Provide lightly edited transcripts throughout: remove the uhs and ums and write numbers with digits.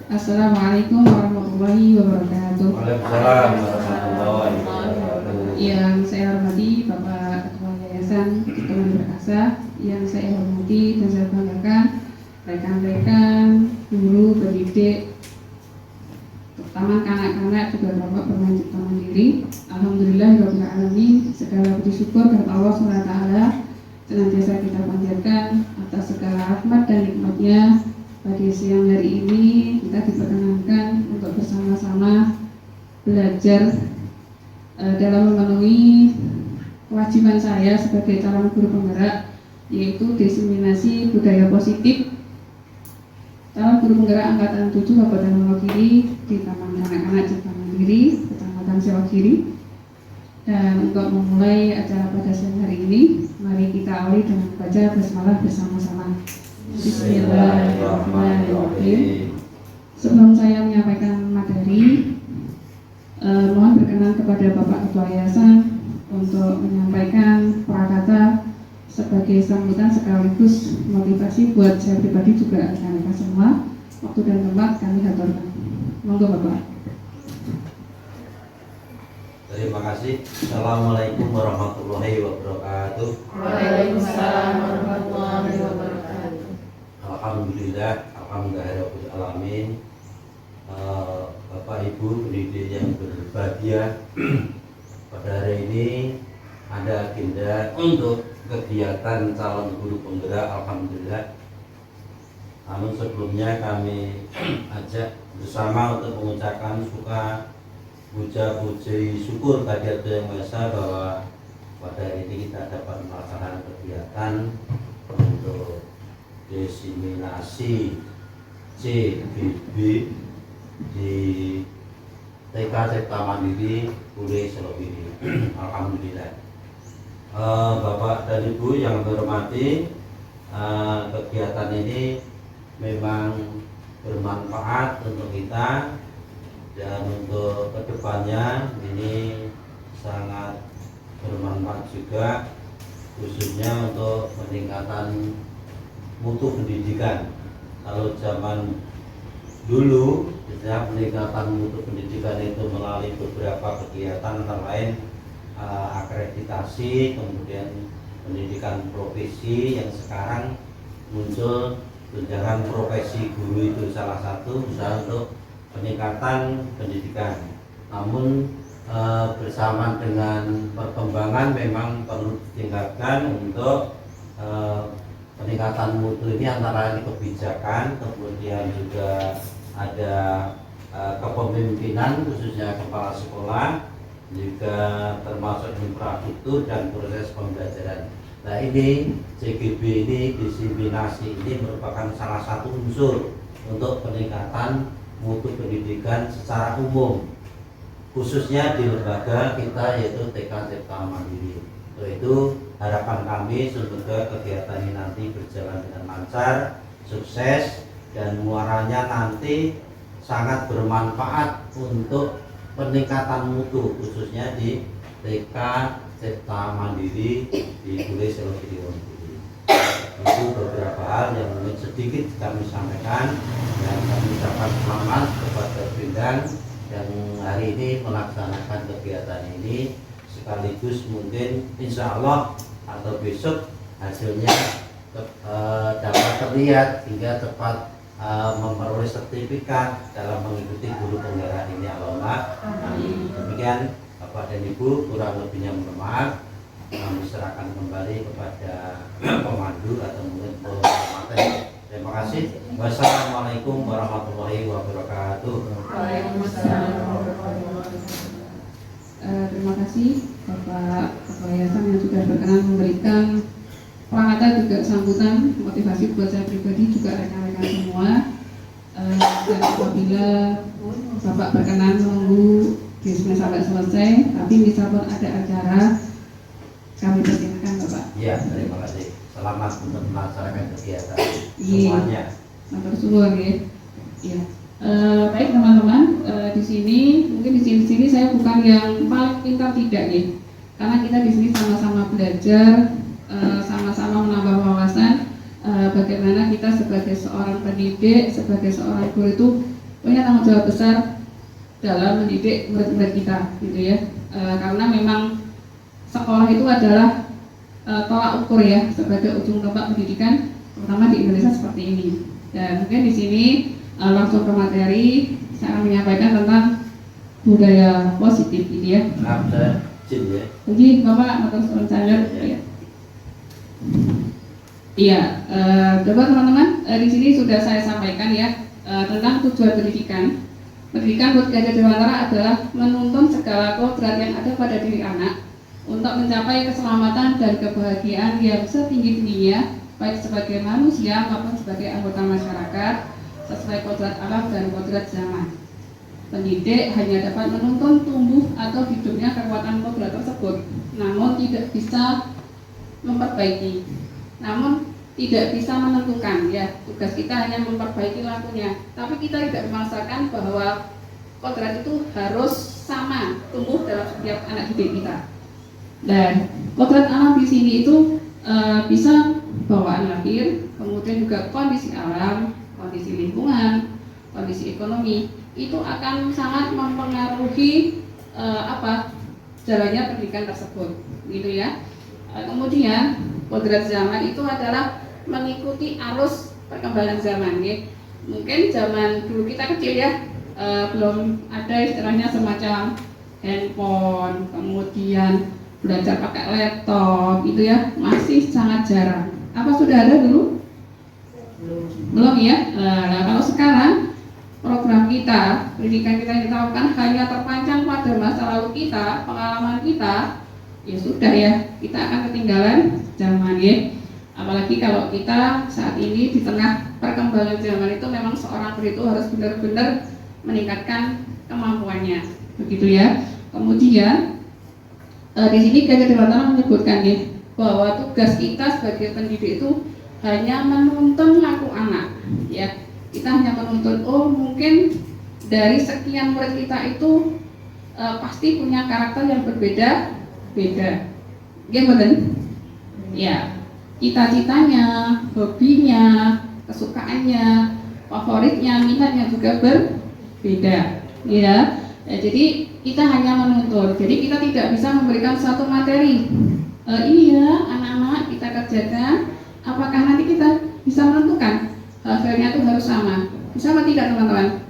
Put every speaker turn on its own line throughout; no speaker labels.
Assalamualaikum warahmatullahi wabarakatuh.
Waalaikumsalam warahmatullahi wabarakatuh.
Yang saya hormati Bapak Ketua Yayasan Teman Perkasa, yang saya hormati dan saya banggakan rekan-rekan, guru, pendidik, terutama kanak-kanak juga Bapak bermain cipta mandiri. Alhamdulillah alamin, segala puji syukur kepada Allah SWT senantiasa kita panjatkan atas segala rahmat dan nikmatnya. Pada siang hari ini kita diperkenankan untuk bersama-sama belajar dalam memenuhi kewajiban saya sebagai calon guru penggerak, yaitu diseminasi budaya positif calon guru penggerak angkatan 7 Kabupaten Wonogiri di Taman Kanak-kanak Cipta Mandiri, Kecamatan Sewagiri. Dan untuk memulai acara pada siang hari ini, mari kita awali dengan baca basmalah bersama-sama. Bismillahirrahmanirrahim. Sebelum saya menyampaikan materi, mohon berkenan kepada Bapak Ketua Yayasan untuk menyampaikan prakata sebagai sambutan sekaligus motivasi buat saya pribadi juga rekan-rekan semua. Waktu dan tempat kami aturkan. Monggo Bapak.
Terima kasih. Assalamualaikum warahmatullahi wabarakatuh.
Waalaikumsalam warahmatullahi wabarakatuh.
Alhamdulillahirabbil alamin. Bapak Ibu pendidik yang berbahagia, pada hari ini ada agenda untuk kegiatan calon guru penggerak. Alhamdulillah. Namun sebelumnya kami ajak bersama untuk mengucapkan puji syukur kehadirat Yang Maha Esa bahwa pada hari ini kita dapat melaksanakan kegiatan untuk diseminasi CBB di TK Cipta Mandiri Gule Sewagiri. Alhamdulillah. Bapak dan Ibu yang berhormati, kegiatan ini memang bermanfaat untuk kita dan untuk kedepannya ini sangat bermanfaat juga, khususnya untuk peningkatan mutu pendidikan. Kalau zaman dulu biasanya peningkatan mutu pendidikan itu melalui beberapa kegiatan, antara lain akreditasi, kemudian pendidikan profesi, yang sekarang muncul tunjangan profesi guru, itu salah satu usaha untuk peningkatan pendidikan. Namun bersama dengan perkembangan memang perlu ditingkatkan untuk peningkatan mutu ini, antara lain kebijakan, kemudian juga ada kepemimpinan khususnya kepala sekolah, juga termasuk infrastruktur dan proses pembelajaran. Nah, ini CGB ini, diseminasi ini merupakan salah satu unsur untuk peningkatan mutu pendidikan secara umum, khususnya di lembaga kita yaitu TK Cipta Mandiri. Untuk itu harapan kami semoga kegiatan ini nanti berjalan dengan lancar, sukses, dan muaranya nanti sangat bermanfaat untuk peningkatan mutu, khususnya di TK Cipta Mandiri di Gule Sewagiri. Itu beberapa hal yang mungkin sedikit kami sampaikan, dan kami ucapkan selamat kepada Bindang yang hari ini melaksanakan kegiatan ini, sekaligus mungkin insya Allah atau besok hasilnya dapat terlihat hingga cepat memperoleh sertifikat dalam mengikuti guru penggerak ini. Allahumma amin. Demikian Bapak dan Ibu, kurang lebihnya mohon maaf. Kami serahkan kembali kepada pemandu atau mungkin pemateri. Terima kasih. Wassalamualaikum warahmatullahi wabarakatuh.
Waalaikumsalam warahmatullahi wabarakatuh.
Terima kasih Bapak Ketua Yayasan yang sudah berkenan memberikan prakata juga sambutan motivasi buat saya pribadi juga rekan-rekan semua. Dan apabila Bapak berkenan menunggu bisnis sampai selesai, tapi misalkan ada acara, kami persilakan Bapak.
Ya, terima kasih. Selamat untuk melaksanakan kegiatan
Iya.
semuanya.
Matur suwun ya. Iya. Baik teman-teman, di sini mungkin di sini saya bukan yang paling pintar tidak ya, karena kita di sini sama-sama belajar, sama-sama menambah wawasan bagaimana kita sebagai seorang pendidik, sebagai seorang guru itu punya tanggung jawab besar dalam mendidik murid-murid kita, gitu ya. Karena memang sekolah itu adalah tolak ukur ya sebagai ujung tombak pendidikan, terutama di Indonesia seperti ini. Dan mungkin di sini langsung ke materi, saya akan menyampaikan tentang budaya positif, gitu ya.
Ada Jin ya.
Jadi Bapak atau saya, ya. Iya, coba teman-teman, di sini sudah saya sampaikan ya tentang tujuan pendidikan. Pendidikan buat Gajah Dewantara adalah menuntun segala kodrat yang ada pada diri anak untuk mencapai keselamatan dan kebahagiaan yang setinggi-tingginya, baik sebagai manusia maupun sebagai anggota masyarakat, sesuai kodrat alam dan kodrat zaman. Pendidik hanya dapat menuntun tumbuh atau hidupnya kekuatan kodrat tersebut, namun tidak bisa memperbaiki, namun tidak bisa menentukan ya. Tugas kita hanya memperbaiki lakunya, tapi kita tidak memaksakan bahwa kodrat itu harus sama tumbuh dalam setiap anak didik kita. Dan kodrat alam di sini itu bisa bawaan lahir, kemudian juga kondisi alam, kondisi lingkungan, kondisi ekonomi, itu akan sangat mempengaruhi jalannya pendidikan tersebut, gitu ya. Kemudian kodrat zaman itu adalah mengikuti arus perkembangan zaman ya. Mungkin zaman dulu kita kecil ya, belum ada istilahnya semacam handphone, kemudian belajar pakai laptop itu ya, masih sangat jarang. Apa sudah ada dulu? Belum ya. Nah, kalau sekarang program kita, pendidikan kita yang kita lakukan hanya terpancang pada masa lalu kita, pengalaman kita, ya sudah ya, kita akan ketinggalan zaman ya. Apalagi kalau kita saat ini di tengah perkembangan zaman itu memang seorang guru itu harus benar-benar meningkatkan kemampuannya, begitu ya. Kemudian di sini Gajah Dewantara menyebutkan ya, bahwa tugas kita sebagai pendidik itu hanya menuntun laku anak ya. Kita hanya menuntun, oh mungkin dari sekian murid kita itu pasti punya karakter yang berbeda-beda. Betul? Ya, cita-citanya, hobinya, kesukaannya, favoritnya, minatnya juga berbeda. Ya, jadi kita hanya menuntun. Jadi kita tidak bisa memberikan satu materi. Ini ya anak-anak kita kerjakan. Apakah nanti kita bisa menentukan hasilnya itu harus sama? Bisa atau tidak teman-teman?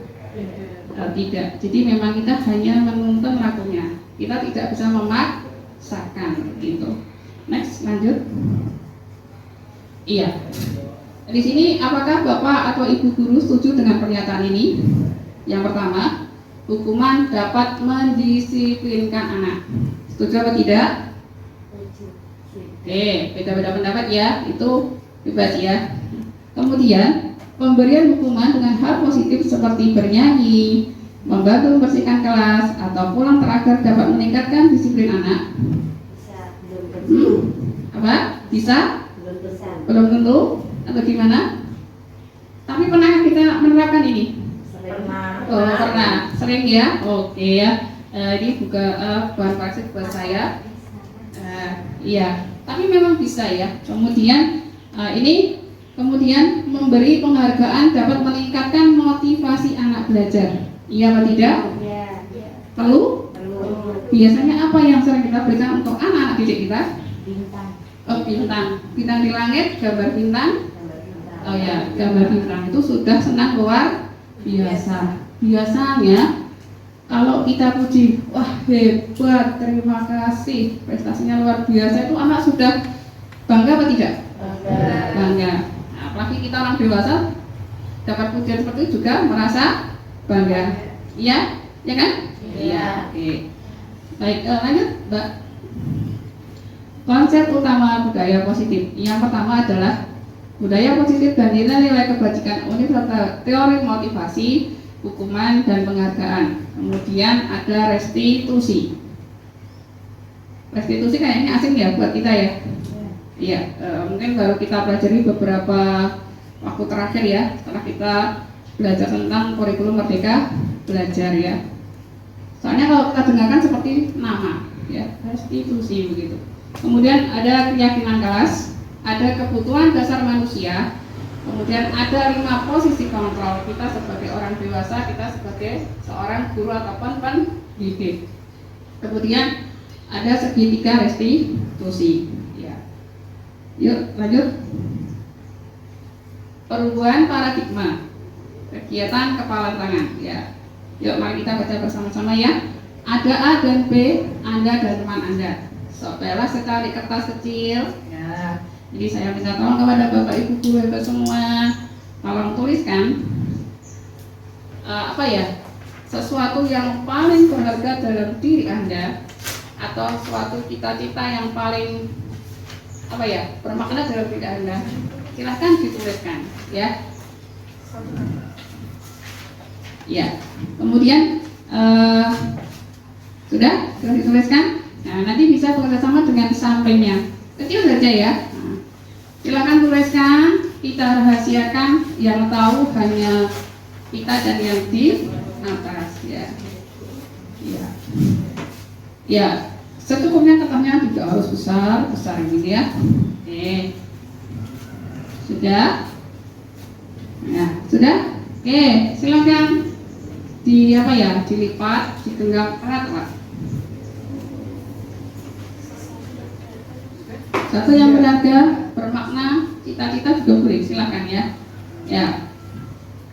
Tidak. Jadi memang kita hanya menuntun lakunya. Kita tidak bisa memaksakan gitu. Next, lanjut. Iya. Di sini apakah Bapak atau Ibu guru setuju dengan pernyataan ini? Yang pertama, hukuman dapat mendisiplinkan anak. Setuju atau tidak? Oke, beda-beda pendapat ya, itu bebas ya. Kemudian pemberian hukuman dengan hal positif seperti bernyanyi, membantu membersihkan kelas, atau pulang terakhir dapat meningkatkan disiplin anak.
Bisa, belum tentu.
Apa? Bisa? Belum tentu? Atau gimana? Tapi pernah kita menerapkan ini?
Pernah.
Oh, pernah. Sering ya? Oke ya. Ini juga bahan praktik buat saya. Iya. Tapi memang bisa ya. Kemudian ini kemudian memberi penghargaan dapat meningkatkan motivasi anak belajar. Iya atau tidak?
Iya.
Perlu?
Perlu.
Biasanya apa yang sering kita berikan untuk anak-anak didik kita?
Bintang.
Oh, bintang. Bintang di langit, gambar bintang.
Gambar bintang.
Oh ya, gambar bintang itu sudah senang luar biasa. Biasanya kalau kita puji, wah hebat, terima kasih, prestasinya luar biasa, itu anak sudah bangga atau tidak? Bangga. Nah, apalagi kita orang dewasa dapat pujian seperti itu juga merasa bangga. Iya, ya kan?
Iya.
Oke. Baik, lanjut, Mbak. Konsep utama budaya positif. Yang pertama adalah budaya positif dan nilai-nilai kebajikan unik serta teori motivasi, hukuman dan penghargaan. Kemudian ada restitusi. Restitusi kayaknya asing ya buat kita ya. Iya, mungkin baru kita pelajari beberapa waktu terakhir ya, setelah kita belajar tentang kurikulum Merdeka Belajar ya. Soalnya kalau kita dengarkan seperti nama ya, restitusi begitu. Kemudian ada keyakinan kelas, ada kebutuhan dasar manusia, Kemudian ada 5 posisi kontrol kita sebagai orang dewasa, kita sebagai seorang guru ataupun pendidik. Kemudian ada segitiga restitusi. Ya. Yuk lanjut. Perubahan paradigma kegiatan kepala tangan. Ya. Yuk mari kita baca bersama-sama ya. Ada A dan B, Anda dan teman Anda. Cobalah sekali kertas kecil. Ya. Jadi saya minta tolong kepada Bapak Ibu guru hebat semua, tolong tuliskan sesuatu yang paling berharga dalam diri Anda atau suatu cita-cita yang paling bermakna dalam diri Anda. Silahkan dituliskan ya. Ya. Kemudian sudah dituliskan. Nah, nanti bisa bekerjasama dengan sampingnya. Kecil saja ya. Nah, silakan tuliskan. Kita rahasiakan. Yang tahu hanya kita dan yang di atas ya. Ya. Ya. Secukupnya kertasnya tidak harus besar gitu ya. Oke. Sudah. Nah, sudah. Oke, silakan dilipat, digenggam erat. Satu yang berharga, bermakna, cita-cita juga boleh, silakan ya. Ya.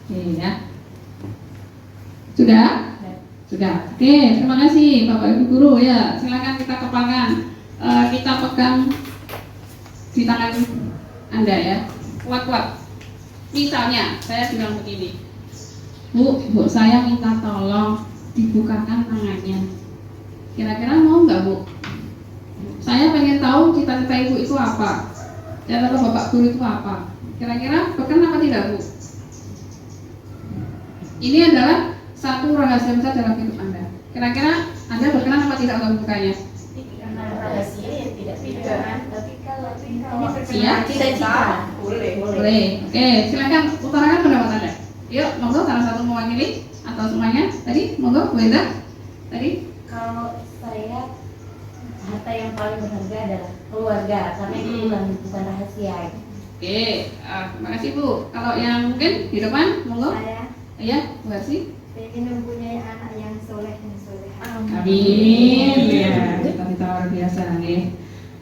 Oke ya. Sudah? Sudah. Oke, terima kasih Bapak Ibu guru ya. Silakan kita kepalkan. Kita pegang di tangan Anda ya. Kuat-kuat. Misalnya, saya bilang begini. Bu, saya minta tolong dibukakan tangannya. Kira-kira mau nggak Bu? Saya pengen tahu cita-cita Ibu itu apa, cita-cita Bapak guru itu apa. Kira-kira berkenan apa tidak Bu? Ini adalah satu rahasia besar dalam hidup Anda. Kira-kira Anda berkenan apa tidak untuk membukanya?
Karena rahasia ya tidak. Tapi kalau
Iya,
cita-cita
boleh. Oke, silakan utarakan pendapat Anda. Yuk, monggo salah satu mewakili atau semuanya. Tadi, monggo Bu Enda. Tadi.
Kalau saya harta yang paling berharga adalah keluarga, karena itu bukan rahasia.
Oke, terima kasih Bu. Kalau yang mungkin di depan, monggo.
Saya
Iya, Bu Harsi.
ingin mempunyai anak yang soleh dan solehah.
Amin. Ya, cita-cita luar biasa nih.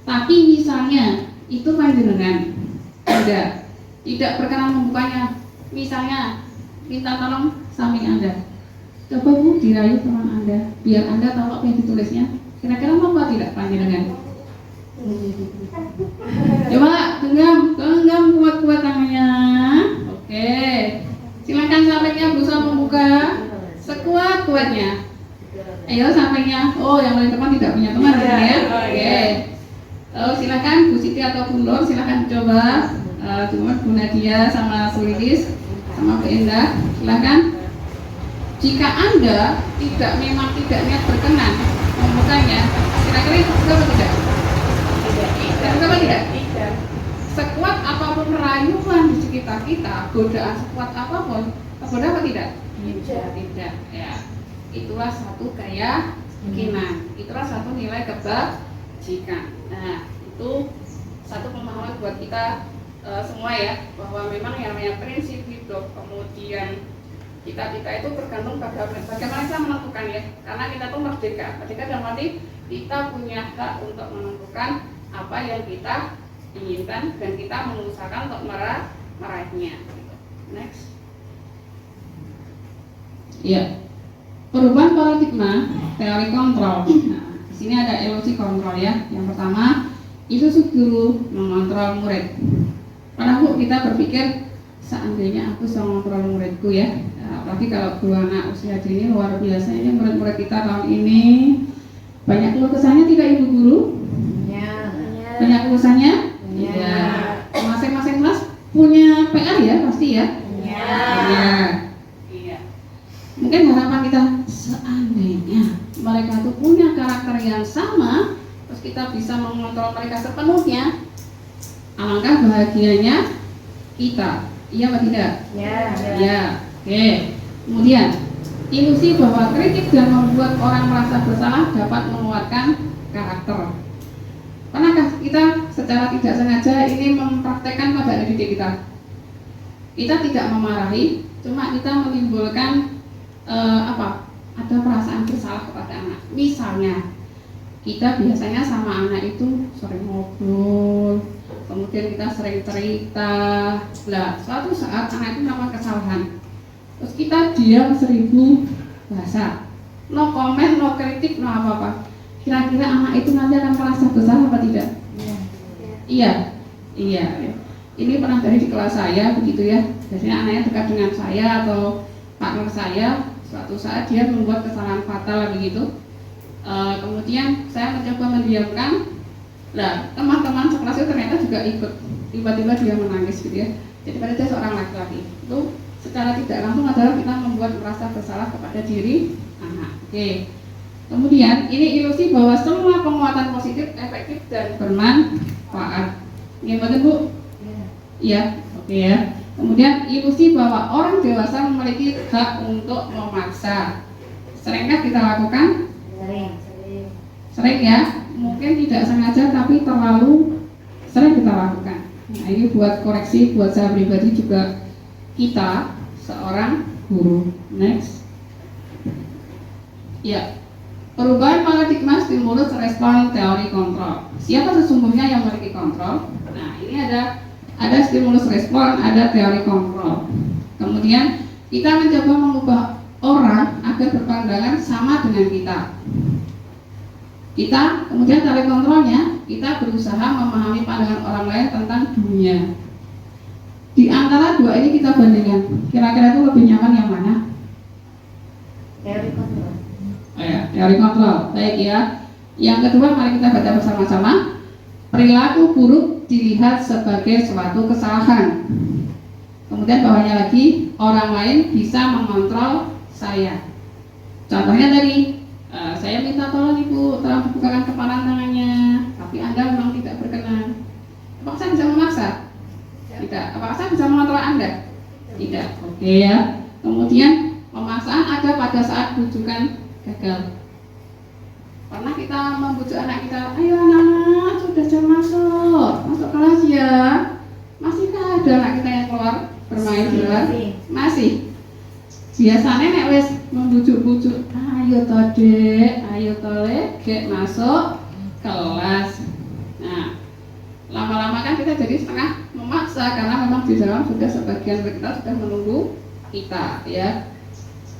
Tapi misalnya itu panjenengan tidak berkenan membukanya. Misalnya minta tolong samping Anda. Coba Bu dirayu teman Anda, biar Anda tahu apa yang ditulisnya. Kira-kira mau apa tidak panjenengan? Coba genggam kuat-kuat tangannya. Oke. Silakan sampingnya berusaha membuka sekuat-kuatnya. Ayo sampingnya. Oh, yang paling depan tidak punya teman ya. Oke. Silakan Bu Siti atau Bu Nur, silakan coba. Cuma Bu Nadia sama Bu Lilis sama Bu Endah, silakan. Jika Anda memang tidak niat berkenan membukanya, kira-kira itu bisa atau tidak? Tidak. Sekuat apapun rayuan di sekitar kita, godaan sekuat apapun, tergoda apa tidak? Tidak. Ya. Itulah satu keyakinan. Itulah satu nilai kebajikan. Nah, itu satu pemahaman buat kita semua ya, bahwa memang yang namanya prinsip hidup, kemudian cita-cita itu tergantung pada bagaimana kita menentukan ya, karena kita tuh merdeka dalam arti kita punya hak untuk menentukan apa yang kita inginkan dan kita mengusahakan untuk meraihnya. Next. Ya, perubahan paradigma teori kontrol. Nah, di sini ada evolusi kontrol ya. Yang pertama, itu guru mengontrol murid. Karena Bu, kita berpikir seandainya aku bisa mengontrol muridku ya. Apalagi kalau guru anak usia dini luar biasa ini murid-murid kita tahun ini banyak keluh kesahnya tidak Ibu guru?
Ya.
Banyak keluh kesahnya?
Ya.
Masing-masing kelas punya PR ya pasti ya?
Ya.
Iya. Mungkin harapan kita seandainya mereka tuh punya karakter yang sama, terus kita bisa mengontrol mereka sepenuhnya, alangkah bahagianya kita. Iya atau tidak? Ya. Oke. Kemudian ilusi bahwa kritik dan membuat orang merasa bersalah dapat menguatkan karakter. Pernahkah kita secara tidak sengaja ini mempraktekkan pada adik didik kita? Kita tidak memarahi, cuma kita menimbulkan ada perasaan bersalah kepada anak. Misalnya kita biasanya sama anak itu sering ngobrol, kemudian kita sering cerita. Nah, suatu saat anak itu melakukan kesalahan, terus kita diam 1000 bahasa, no komen, no kritik, no apa-apa. Kira-kira anak itu nanti akan merasa bersalah apa tidak? Iya. Ini pernah terjadi di kelas saya begitu ya. Biasanya anaknya dekat dengan saya atau partner saya, suatu saat dia membuat kesalahan fatal begitu. Kemudian saya mencoba mendiamkan. Nah, teman-teman sekelas itu ternyata juga ikut. Tiba-tiba dia menangis gitu ya. Jadi pada dia seorang laki-laki. Itu secara tidak langsung adalah kita membuat merasa bersalah kepada diri anak. Oke. Kemudian ini ilusi bahwa semua penguatan positif efektif dan bermanfaat. Gimana Bu? Iya, oke ya. Kemudian ilusi bahwa orang dewasa memiliki hak untuk memaksa. Seringkah kita lakukan? Sering ya. Mungkin tidak sengaja tapi terlalu sering kita lakukan. Nah, ini buat koreksi buat saya pribadi juga, kita seorang guru. Next. Ya. Perubahan paradigma stimulus respon teori kontrol. Siapa sesungguhnya yang memiliki kontrol? Nah, ini ada stimulus respon, ada teori kontrol. Kemudian kita mencoba mengubah orang agar berpandangan sama dengan kita. Kemudian teori kontrolnya, kita berusaha memahami pandangan orang lain tentang dunia. Di antara dua ini kita bandingkan, kira-kira itu lebih nyaman yang mana?
Teori kontrol.
Teori kontrol. Baik ya. Yang kedua, mari kita baca bersama-sama. Perilaku buruk dilihat sebagai suatu kesalahan. Kemudian bawahnya lagi, orang lain bisa mengontrol saya. Contohnya tadi, saya minta tolong Ibu, tolong bukakan kepalan tangannya, tapi Anda memang tidak berkenan. Apakah saya bisa memaksa? Tidak. Apakah saya bisa mengontrol Anda? Tidak. Oke ya. Kemudian pemaksaan ada pada saat rujukan gagal. Pernah kita membujuk anak kita, ayo anak-anak sudah jam masuk kelas ya. Masihkah ada anak kita yang keluar bermain di luar? Masih. Biasanya nek wis membujuk-bujuk, ayo to Dek, ayo to Lek, masuk kelas. Nah, lama-lama kan kita jadi setengah memaksa karena memang di dalam sudah sebagian dari kita sudah menunggu kita ya.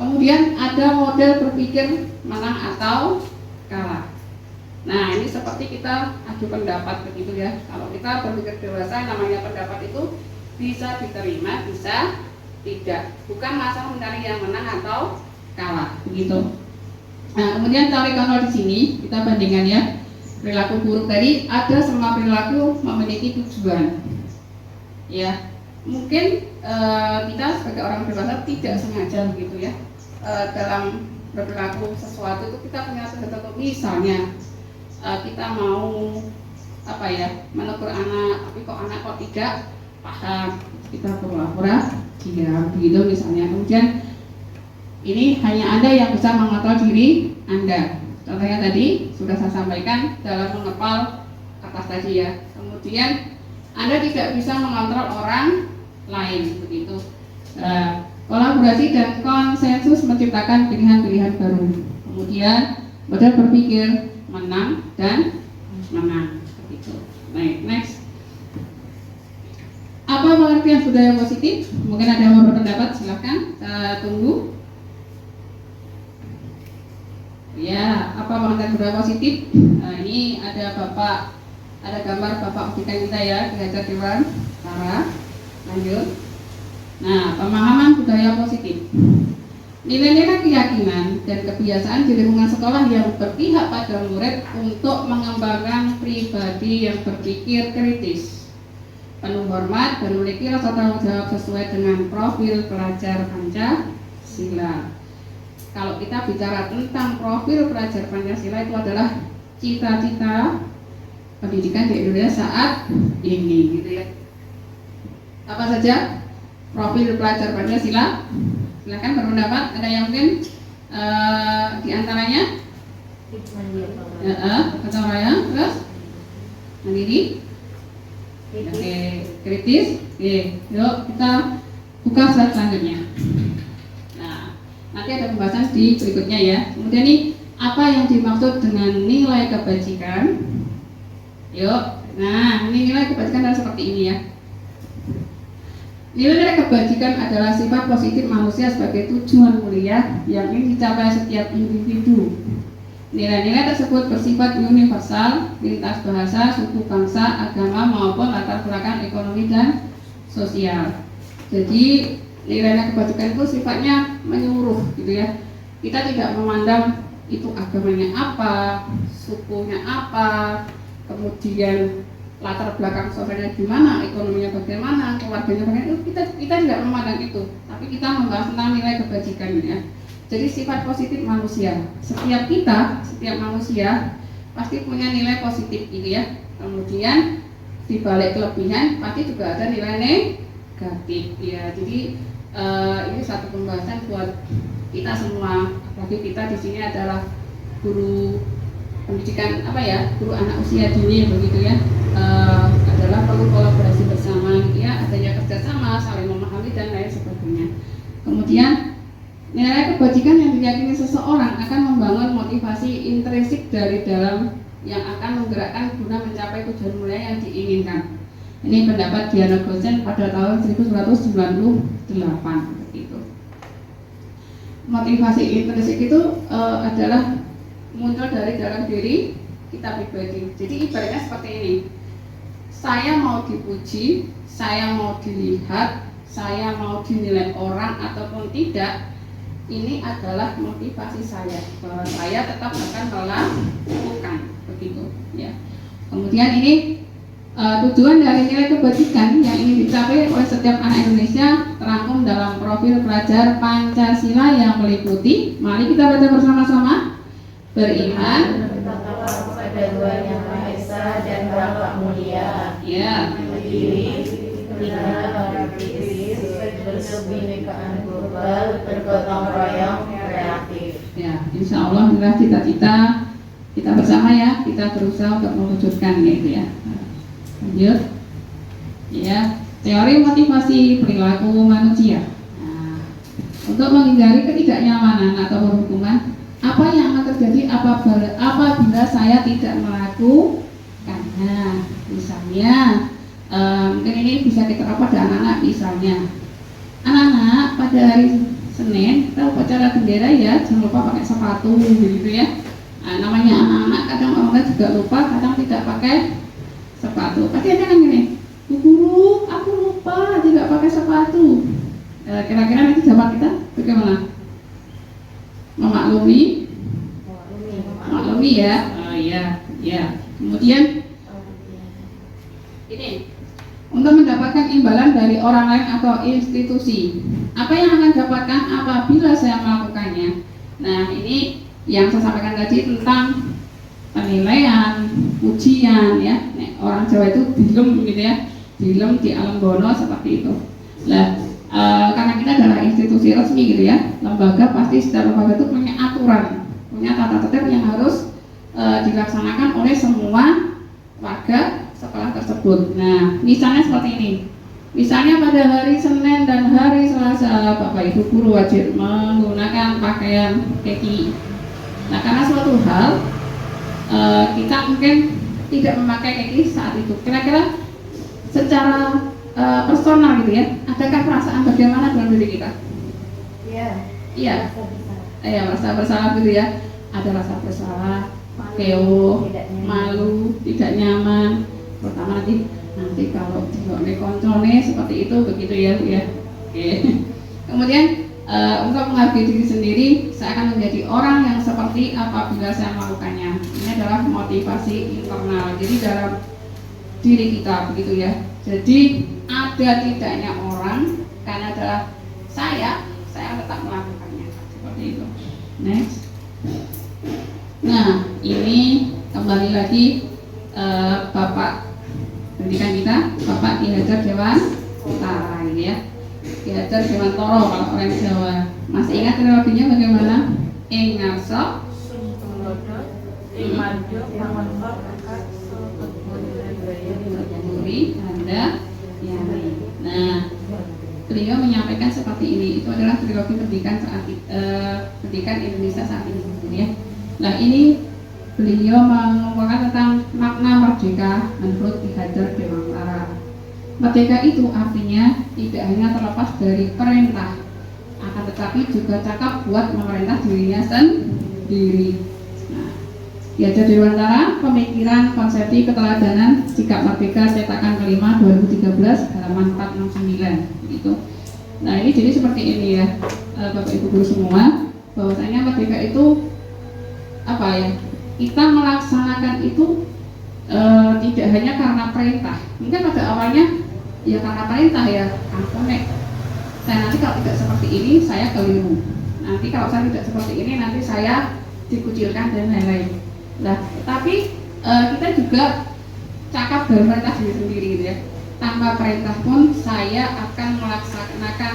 Kemudian ada model berpikir menang atau kalah. Nah, ini seperti kita adu pendapat begitu ya. Kalau kita berpikir dewasa, namanya pendapat itu bisa diterima, bisa tidak. Bukan masalah mencari yang menang atau kalah begitu. Nah, kemudian teori kontrol di sini kita bandingkan ya. Perilaku buruk tadi, ada semua perilaku memiliki tujuan. Ya, mungkin kita sebagai orang dewasa tidak sengaja begitu ya, dalam berperilaku sesuatu itu kita punya tertentu. Misalnya kita mau menegur anak, tapi kok anak kok tidak paham, kita pura-pura diam begitu misalnya. Kemudian ini hanya Anda yang bisa mengontrol diri Anda. Contohnya tadi sudah saya sampaikan dalam mengepal kertas tadi ya. Kemudian Anda tidak bisa mengontrol orang lain begitu. Kolaborasi dan konsensus menciptakan pilihan-pilihan baru. Kemudian model berpikir menang dan menang begitu. Baik, next. Apa pengertian budaya positif? Mungkin ada yang mau berpendapat, silahkan. Kita tunggu. Ya, apa pengertian budaya positif? Nah, ini ada gambar Bapak Udikan kita ya, Ki Hajar Dewan Tara. Lanjut. Nah, pemahaman budaya positif. Nilai-nilai keyakinan dan kebiasaan di lingkungan sekolah yang berpihak pada murid untuk mengembangkan pribadi yang berpikir kritis, penuh hormat dan memiliki rasa tanggung jawab sesuai dengan profil pelajar Pancasila. Kalau kita bicara tentang profil pelajar Pancasila, itu adalah cita-cita pendidikan di Indonesia saat ini, gitu ya. Apa saja profil pelajar Pancasila? Silakan berpendapat. Ada yang mungkin di antaranya? Gotong royong, terus mandiri. Oke, kritis. Oke, yuk kita buka slide selanjutnya. Nah, nanti ada pembahasan di berikutnya ya. Kemudian nih, apa yang dimaksud dengan nilai kebajikan? Yuk, nah ini nilai kebajikan adalah seperti ini ya. Nilai kebajikan adalah sifat positif manusia sebagai tujuan mulia yang ingin dicapai setiap individu. Nilai-nilai tersebut bersifat universal, lintas bahasa, suku, bangsa, agama maupun latar belakang ekonomi dan sosial. Jadi nilai kebajikan itu sifatnya menyeluruh gitu ya. Kita tidak memandang itu agamanya apa, sukunya apa, kemudian latar belakang sosialnya gimana, ekonominya bagaimana, keluarganya bagaimana, itu kita tidak memandang itu, tapi kita membahas tentang nilai kebajikan ya. Jadi sifat positif manusia, setiap manusia pasti punya nilai positif gitu ya. Kemudian di balik kelebihan pasti juga ada nilai negatif ya. Jadi ini satu pembahasan buat kita semua, apalagi kita di sini adalah guru pendidikan guru anak usia dini begitu ya. Adalah perlu kolaborasi bersama ya, adanya kerjasama, saling memahami dan lain sebagainya. Kemudian nilai kebajikan yang diyakini seseorang akan membangun motivasi intrinsik dari dalam yang akan menggerakkan guna mencapai tujuan mulia yang diinginkan. Ini pendapat Diana Gosen pada tahun 1998 begitu. Motivasi intrinsik itu adalah muncul dari dalam diri kita pribadi. Jadi ibaratnya seperti ini. Saya mau dipuji, saya mau dilihat, saya mau dinilai orang ataupun tidak, ini adalah motivasi saya bahwa saya tetap akan melakukan begitu ya. Kemudian ini tujuan dari nilai kebajikan yang ingin dicapai oleh setiap anak Indonesia terangkum dalam profil pelajar Pancasila yang meliputi, mari kita baca bersama-sama, beriman
pada Tuhan Yang Maha Esa dan berakhlak mulia,
ya,
berdiri, kritis, berkebinekaan global, bergotong royong, kreatif.
ya, insya Allah inilah cita-cita kita bersama ya, kita berusaha untuk mewujudkan gitu ya. Lanjut ya, teori motivasi perilaku manusia. Nah, untuk menghindari ketidaknyamanan atau hukuman, apa yang akan terjadi apabila saya tidak melakukannya? Misalnya mungkin ini bisa diterapkan pada anak-anak. Misalnya anak-anak pada hari Senin kita upacara bendera ya, jangan lupa pakai sepatu gitu ya. Nah, namanya anak-anak kadang orang juga lupa, kadang tidak pakai sepatu. Pasti ada kan gini, Bu Guru, aku lupa tidak pakai sepatu. Kira-kira nanti jawab kita bagaimana? Memaklumi ya. Oh iya, ya. Kemudian ini untuk mendapatkan imbalan dari orang lain atau institusi, apa yang akan dapatkan apabila saya melakukannya? Nah, ini yang saya sampaikan tadi tentang penilaian, ujian ya. Orang Jawa itu dilem gitu ya, dilem di alam bono seperti itu. Nah, karena kita adalah institusi resmi gitu ya, lembaga pasti setiap lembaga itu punya aturan, punya tata tertib yang harus dilaksanakan oleh semua warga sekolah tersebut. Nah, misalnya seperti ini. Misalnya pada hari Senin dan hari Selasa, Bapak Ibu guru wajib menggunakan pakaian kaki. Nah, karena suatu hal kita mungkin tidak memakai kaki saat itu. Kira-kira secara personal gitu ya, adakah perasaan bagaimana dalam diri kita? Iya, merasa bersalah gitu ya. Ada rasa bersalah, keo, malu, tidak nyaman. Pertama nanti kalau dilokne koncone seperti itu begitu ya, Bu ya. Oke. Kemudian untuk menghargai diri sendiri, saya akan menjadi orang yang seperti apabila saya melakukannya. Ini adalah motivasi internal. Jadi dalam diri kita begitu ya. Jadi ada tidaknya orang karena adalah saya tetap melakukannya seperti itu. Next. Nah, ini kembali lagi Bapak pendidikan kita, Bapak Ki Hajar Dewantara ini ya. Ki Hajar Dewantara kalau orang Jawa. Masih ingat teknologinya bagaimana? Ing ngarsa
Sumtulodo, ing madya pangontor akad
Anda yani. Nah, beliau menyampaikan seperti ini. Itu adalah trilogi pendidikan pendidikan Indonesia saat ini, gitu ya. Nah, ini beliau mengumpulkan tentang makna merdeka menurut Ki Hajar Dewantara. Merdeka itu artinya tidak hanya terlepas dari perintah, akan tetapi juga cakap buat memerintah dirinya sendiri. Nah, Ki Hajar Dewantara, Pemikiran Konsepsi Keteladanan Sikap Merdeka, cetakan kelima 2013, halaman 469 gitu. Nah, ini jadi seperti ini ya, Bapak Ibu guru semua, bahwasanya merdeka itu apa ya? Kita melaksanakan itu tidak hanya karena perintah. Mungkin pada awalnya ya karena perintah ya, saya nanti kalau tidak seperti ini saya keliru. Nanti kalau saya tidak seperti ini nanti saya dikucilkan dan lain-lain. Nah, tapi kita juga cakap dalam perintah diri sendiri gitu ya. Tanpa perintah pun saya akan melaksanakan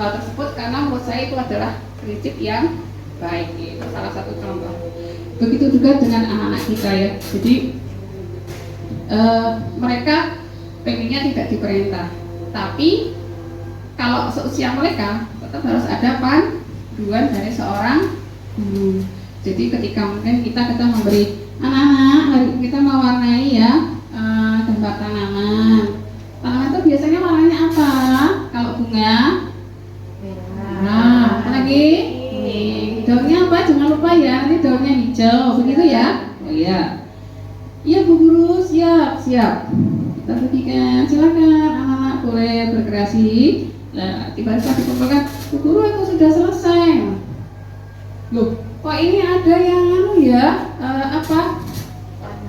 hal tersebut karena menurut saya itu adalah prinsip yang baik. Itu salah satu contoh. Begitu juga dengan anak-anak kita ya. Jadi mereka pengennya tidak diperintah, tapi kalau seusia mereka tetap harus ada panduan dari seorang guru. Jadi ketika mungkin kita memberi anak-anak, hari kita mewarnai ya gambar tanaman. Tanaman itu biasanya warnanya apa? Kalau bunga merah. Apa lagi? Daunnya apa? Jangan lupa ya, nanti daunnya hijau, begitu ya? Oh iya. Iya Bu Guru, siap. Kita berikan, silakan anak-anak boleh berkreasi. Nah, tiba-tiba dikumpulkan, Bu Guru aku sudah selesai. Loh, kok ini ada yang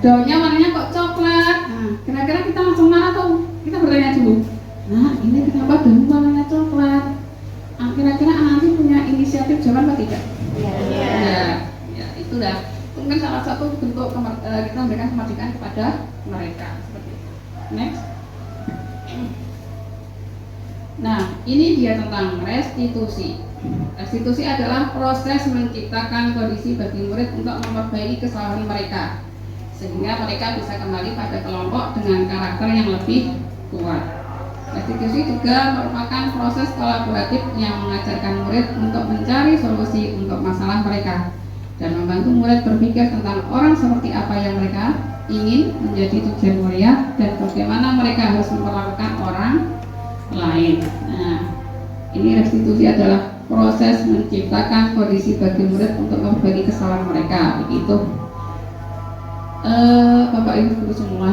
daunnya warnanya kok coklat. Nah, kira-kira kita langsung marah atau kita bertanya dulu? Nah, ini kenapa daun warnanya coklat? Kira-kira anak punya inisiatif jawab atau tidak? Ya, itulah mungkin salah satu bentuk kita memberikan kemerdekaan kepada mereka seperti itu. Next. Nah, ini dia tentang restitusi. Restitusi adalah proses menciptakan kondisi bagi murid untuk memperbaiki kesalahan mereka sehingga mereka bisa kembali pada kelompok dengan karakter yang lebih kuat. Restitusi juga merupakan proses kolaboratif yang mengajarkan murid untuk mencari solusi untuk masalah mereka dan membantu murid berpikir tentang orang seperti apa yang mereka ingin menjadi tujuan mulia dan bagaimana mereka harus memperlakukan orang lain. Nah, ini restitusi adalah proses menciptakan kondisi bagi murid untuk memperbaiki kesalahan mereka. Begitu, Bapak Ibu guru semua,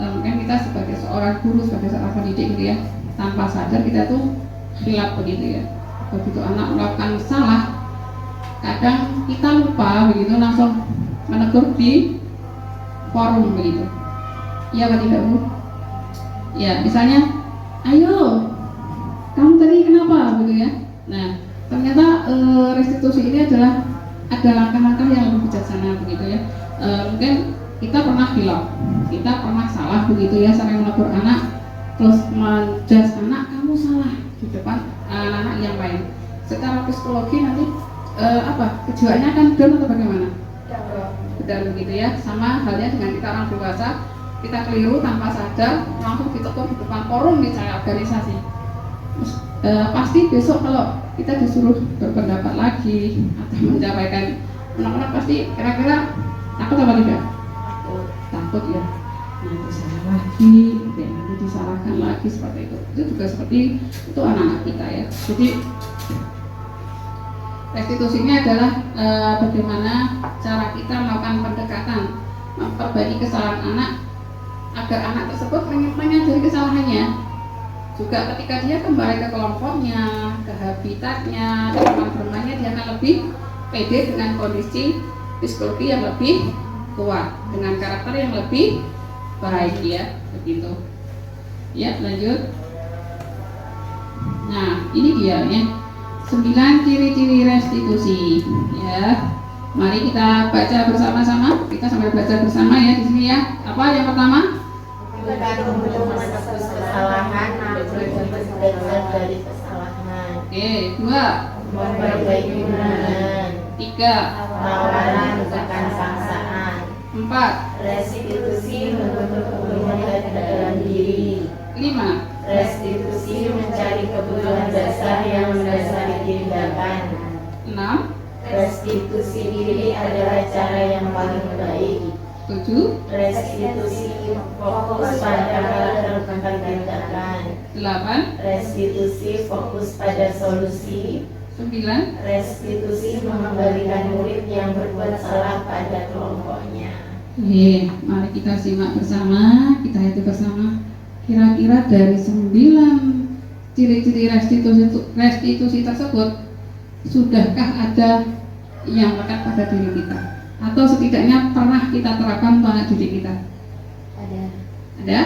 mungkin kita sebagai seorang guru, sebagai seorang pendidik gitu ya, tanpa sadar kita tuh khilaf begitu ya. Begitu anak melakukan salah, kadang kita lupa begitu langsung menegur di forum begitu. Iya apa tidak Bu? Ya, misalnya, ayo kamu tadi kenapa gitu ya. Nah, ternyata restitusi ini adalah ada langkah-langkah yang lebih bijaksana begitu ya. Mungkin kita pernah hilaf, kita pernah salah begitu ya, sampai menegur anak terus menjas anak kamu salah di depan anak-anak yang lain. Secara psikologi nanti kejiwaannya akan down atau bagaimana? Betul begitu ya. Sama halnya dengan kita orang dewasa, kita keliru tanpa sadar langsung ditegur di depan forum misalnya organisasi. Pasti besok kalau kita disuruh berpendapat lagi atau menyampaikan, anak-anak pasti kira-kira takut apa tidak? Takut ya. Nanti salah lagi, nanti disalahkan lagi seperti itu. Itu juga seperti itu anak-anak kita ya. Jadi restitusinya adalah bagaimana cara kita melakukan pendekatan memperbaiki kesalahan anak agar anak tersebut menyadari kesalahannya. Juga ketika dia kembali ke kelompoknya, ke habitatnya, ke teman bermainnya, dia akan lebih pede dengan kondisi psikologi yang lebih kuat, dengan karakter yang lebih baik ya, begitu. Ya, lanjut. Nah, ini dia ya. 9 ciri-ciri restitusi ya. Mari kita baca bersama-sama. Kita sambil baca bersama ya di sini ya. Apa yang pertama?
Kesalahan belajar dari kesalahan.
Oke, 2
Memperbaiki hubungan.
3
Tawaran bukan paksaan.
4
Restitusi membentuk hubungan ke dalam diri.
5
Restitusi mencari kebutuhan dasar yang mendasari tindakan.
6.
Restitusi ini adalah cara yang paling baik.
7.
Restitusi fokus pada karakter bukan tindakan.
8.
Restitusi fokus pada solusi.
9.
Restitusi mengembalikan murid yang berbuat salah pada kelompoknya.
Oke, mari kita simak bersama, kita hitung bersama. Kira-kira dari 9 ciri-ciri restitusi tersebut, sudahkah ada yang melekat pada diri kita? Atau setidaknya pernah kita terapkan pada diri kita?
Ada.
Ada?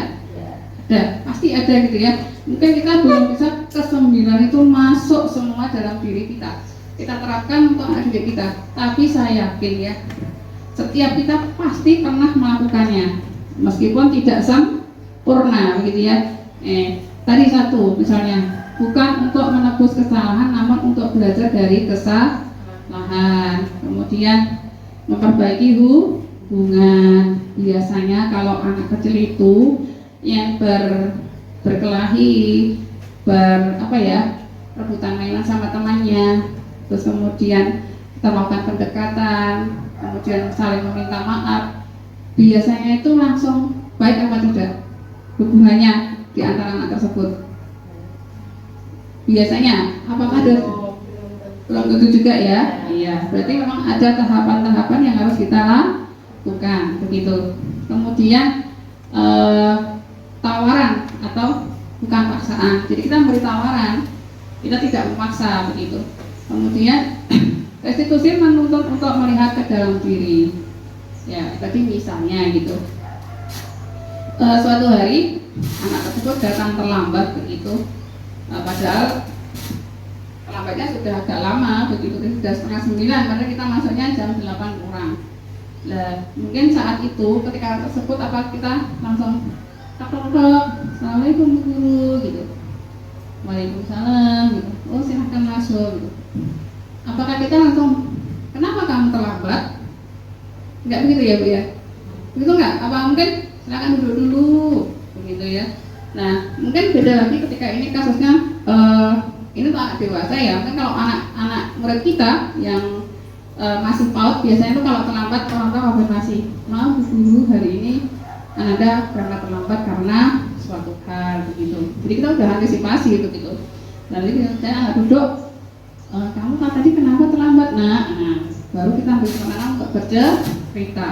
Ada, pasti ada gitu ya. Mungkin kita belum bisa ke-9 itu masuk semua dalam diri kita. Kita terapkan untuk anak didik kita. Tapi saya yakin ya, setiap kita pasti pernah melakukannya, meskipun tidak sempurna begitu ya. Tadi satu misalnya, bukan untuk menebus kesalahan, namun untuk belajar dari kesalahan. Kemudian memperbaiki hubungan. Biasanya kalau anak kecil itu yang berkelahi, rebutan mainan sama temannya, terus kemudian kita melakukan pendekatan, kemudian saling meminta maaf, biasanya itu langsung baik apa tidak hubungannya di antara anak tersebut? Biasanya, apakah ada? Belum tentu juga ya. Iya, berarti memang ada tahapan-tahapan yang harus kita lakukan begitu. Kemudian tawaran atau bukan paksaan. Jadi kita memberi tawaran, kita tidak memaksa begitu. Kemudian restitusi menuntut untuk melihat ke dalam diri. Ya, tadi misalnya gitu. Suatu hari anak tersebut datang terlambat begitu. Padahal terlambatnya sudah agak lama begitu, sudah 8:30, padahal kita masuknya jam 8 kurang. Mungkin saat itu ketika anak tersebut apa kita langsung Assalamualaikum guru gitu, Waalaikumsalam gitu, oh silahkan masuk gitu. Apakah kita langsung kenapa kamu terlambat? Enggak begitu ya Bu ya? Begitu enggak? Apa mungkin silakan duduk dulu begitu ya. Nah mungkin beda lagi ketika ini kasusnya ini untuk anak dewasa ya. Mungkin kalau anak murid kita yang masih PAUD, biasanya itu kalau terlambat orang tua konfirmasi, maaf Bu guru hari ini Anda berangkat terlambat karena suatu hal begitu. Jadi kita udah antisipasi gitu. Lalu saya anak duduk, kamu tadi kenapa terlambat? Nah, baru kita ambil kesempatan untuk bercerita.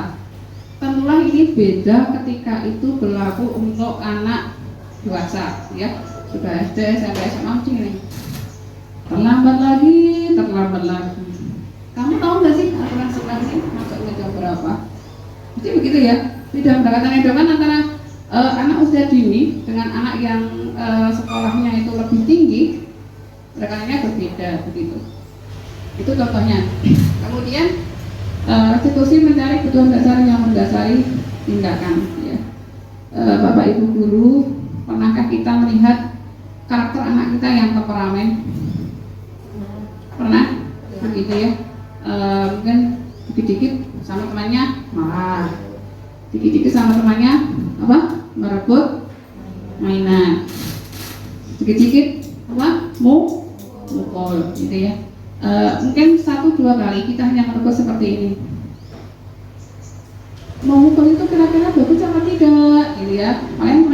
Tentulah ini beda ketika itu berlaku untuk anak dewasa ya, sudah SD, SMP, SMA nih. Terlambat lagi. Kamu tahu nggak sih aturan sekolah ini masuknya jam berapa? Jadi begitu ya. Beda pendekatan antara anak usia dini dengan anak yang sekolahnya itu lebih tinggi, pendekatannya berbeda begitu. Itu contohnya. Kemudian restitusi mencari kebutuhan dasar yang mendasari tindakan. Ya. Bapak Ibu guru, pernahkah kita melihat karakter anak kita yang temperamen? Pernah? Begitu ya. Mungkin dikit-dikit sama temannya marah, dikit-dikit sama temannya merebut mainan, dikit-dikit mukul gitu ya. Mungkin 1-2 kali kita hanya merebut seperti ini. Mau mukul itu kira-kira bagus apa tidak gitu ya. Paling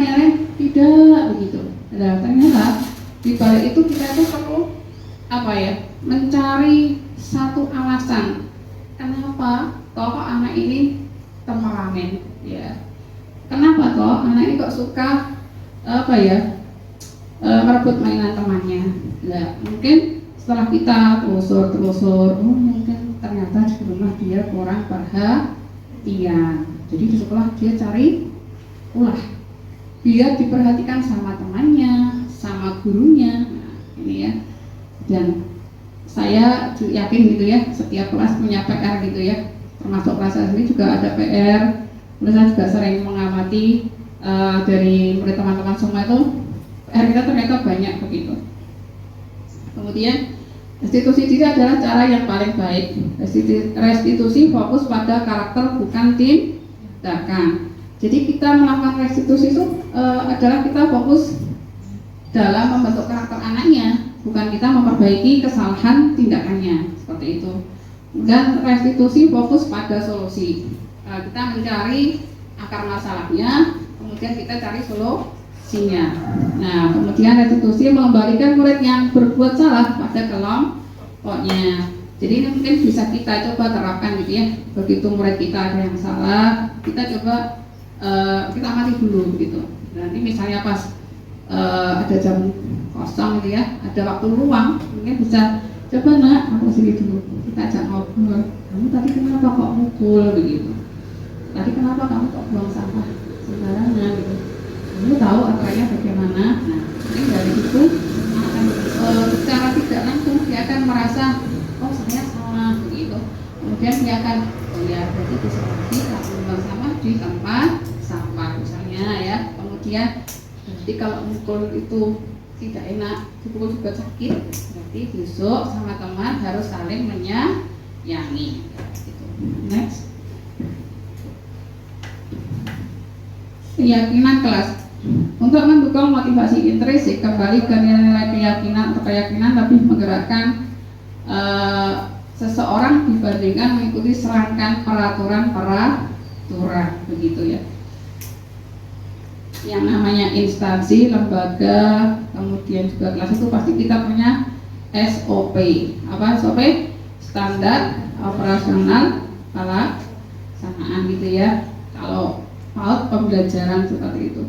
tidak begitu. Nah, ternyata di balik itu kita itu perlu mencari satu alasan kenapa kok anak ini temperamen ya. Kenapa kok anak ini kok suka merebut mainan temannya. Nah, mungkin setelah kita telusur, mungkin ternyata di rumah dia kurang perhatian. Jadi di sekolah dia cari ulah biar diperhatikan sama temannya, sama gurunya. Nah, ini ya. Dan saya yakin gitu ya, setiap kelas punya PR gitu ya, termasuk kelas saya sendiri juga ada PR. Kemudian saya juga sering mengamati dari murid teman-teman semua itu PR kita ternyata banyak begitu. Kemudian restitusi diri adalah cara yang paling baik. Restitusi fokus pada karakter bukan tindakan. Jadi kita melakukan restitusi itu adalah kita fokus dalam membentuk karakter anaknya, bukan kita memperbaiki kesalahan tindakannya seperti itu. Dan restitusi fokus pada solusi. Kita mencari akar masalahnya, kemudian kita cari solusinya. Nah, kemudian restitusi mengembalikan murid yang berbuat salah pada kelompoknya. Jadi ini mungkin bisa kita coba terapkan gitu ya. Begitu murid kita ada yang salah, kita coba kita amati dulu begitu. Nanti misalnya pas ada jam kosong gitu ya, ada waktu luang, mungkin bisa coba nak, aku sini dulu, kita ajak ngobrol. Kamu tadi kenapa kok mukul begitu? Tadi kenapa kamu kok buang sampah sembarangan gitu? Kamu tahu aturannya bagaimana? Nah, ini dari situ akan secara tidak langsung dia akan merasa, oh saya salah begitu. Kemudian dia akan, oh ya berarti bisa lagi tak membuang sampah di tempat sampah misalnya ya. Kemudian berarti kalau mukul itu tidak enak, dipukul juga sakit, berarti besok sama teman harus saling menyayangi gitu. Next. Keyakinan kelas. Untuk mendukung motivasi intrinsik, kembali ke nilai keyakinan atau keyakinan lebih menggerakkan seseorang dibandingkan mengikuti serangkaian peraturan begitu ya. Yang namanya instansi, lembaga, kemudian juga kelas itu pasti kita punya SOP. Apa SOP? Standar operasional pelaksanaan gitu ya. Kalau PAUD pembelajaran seperti itu.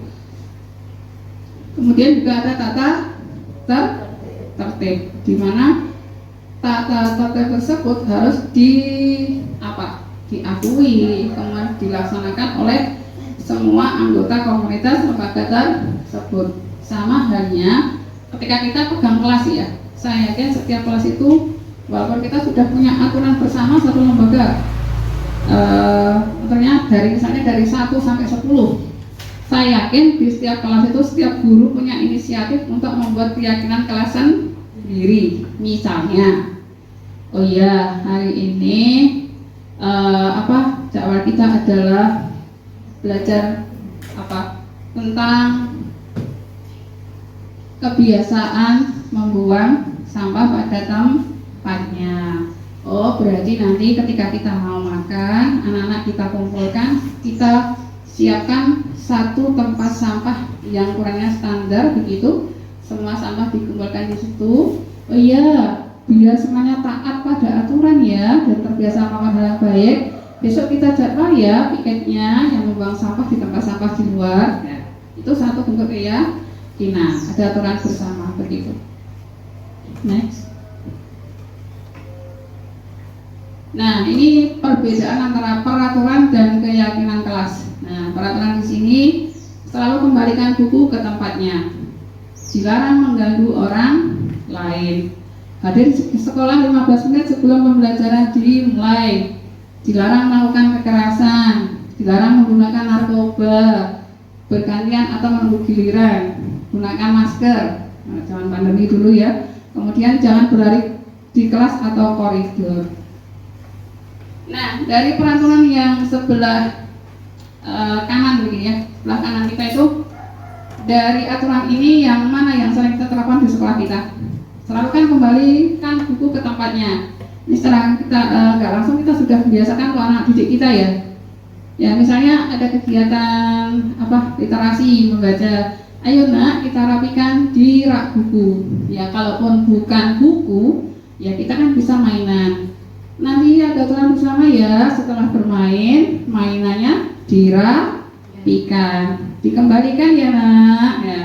Kemudian juga ada tata tertib, di mana tata tertib tersebut harus diakui, kemudian dilaksanakan oleh semua anggota komunitas lembaga tersebut. Sama halnya ketika kita pegang kelas ya, saya yakin setiap kelas itu walaupun kita sudah punya aturan bersama satu lembaga, ternyata misalnya dari 1 sampai 10, saya yakin di setiap kelas itu setiap guru punya inisiatif untuk membuat keyakinan kelas sendiri. Misalnya, oh iya hari ini jadwal kita adalah belajar tentang kebiasaan membuang sampah pada tempatnya. Oh berarti nanti ketika kita mau makan, anak-anak kita kumpulkan, kita siapkan satu tempat sampah yang ukurannya standar begitu, semua sampah dikumpulkan di situ. Oh iya, biar semuanya taat pada aturan ya dan terbiasa melakukan hal yang baik. Besok kita jadwal ya piketnya yang membuang sampah di tempat sampah di luar. Ya, itu satu bentuk keyakinan, ada aturan bersama begitu. Next. Nah, ini perbedaan antara peraturan dan keyakinan kelas. Nah, peraturan di sini selalu kembalikan buku ke tempatnya. Dilarang mengganggu orang lain. Hadir di sekolah 15 menit sebelum pembelajaran dimulai. Dilarang melakukan kekerasan. Dilarang menggunakan narkoba. Bergantian atau menunggu giliran. Gunakan masker. Nah, zaman pandemi dulu ya. Kemudian jangan berlari di kelas atau koridor. Nah, dari peraturan yang sebelah kanan begini ya, sebelah kanan kita itu, dari aturan ini yang mana yang sering kita terapkan di sekolah kita? Selalu kan kembalikan buku ke tempatnya. Ini secara kita nggak langsung kita sudah membiasakan ke anak didik kita ya. Ya misalnya ada kegiatan literasi membaca, ayo nak kita rapikan di rak buku. Ya kalaupun bukan buku, ya kita kan bisa mainan. Nanti ada aturan bersama ya, setelah bermain, mainannya dirapikan, dikembalikan ya nak ya.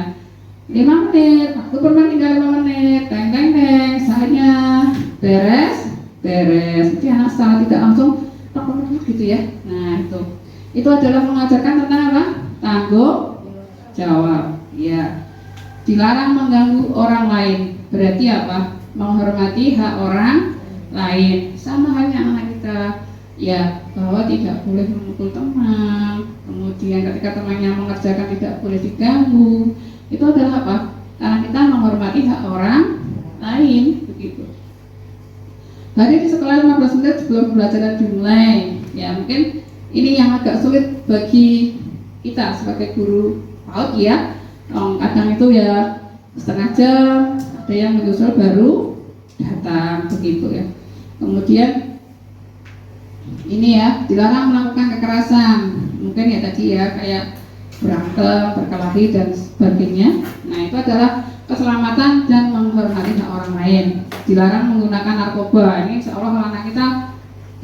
5 menit, waktu bermain tinggal 5 menit, teng saatnya beres. Jadi anak secara tidak langsung gitu ya. Nah itu adalah mengajarkan tentang apa? Tanggung jawab ya. Dilarang mengganggu orang lain, berarti apa? Menghormati hak orang lain. Sama halnya anak kita ya, bahwa tidak boleh memukul teman, kemudian ketika temannya mengerjakan tidak boleh diganggu. Itu adalah apa? Karena kita menghormati hak orang lain begitu. Hadir di sekolah 15 menit sebelum pembelajaran dimulai. Ya mungkin ini yang agak sulit bagi kita sebagai guru PAUD ya. Kadang itu ya setengah jam, ada yang menyusul baru datang begitu ya. Kemudian ini ya, dilarang melakukan kekerasan. Mungkin ya tadi ya kayak berantem, berkelahi dan sebagainya. Nah, itu adalah keselamatan dan menghormati hak orang lain. Dilarang menggunakan narkoba. Ini seolah anak kita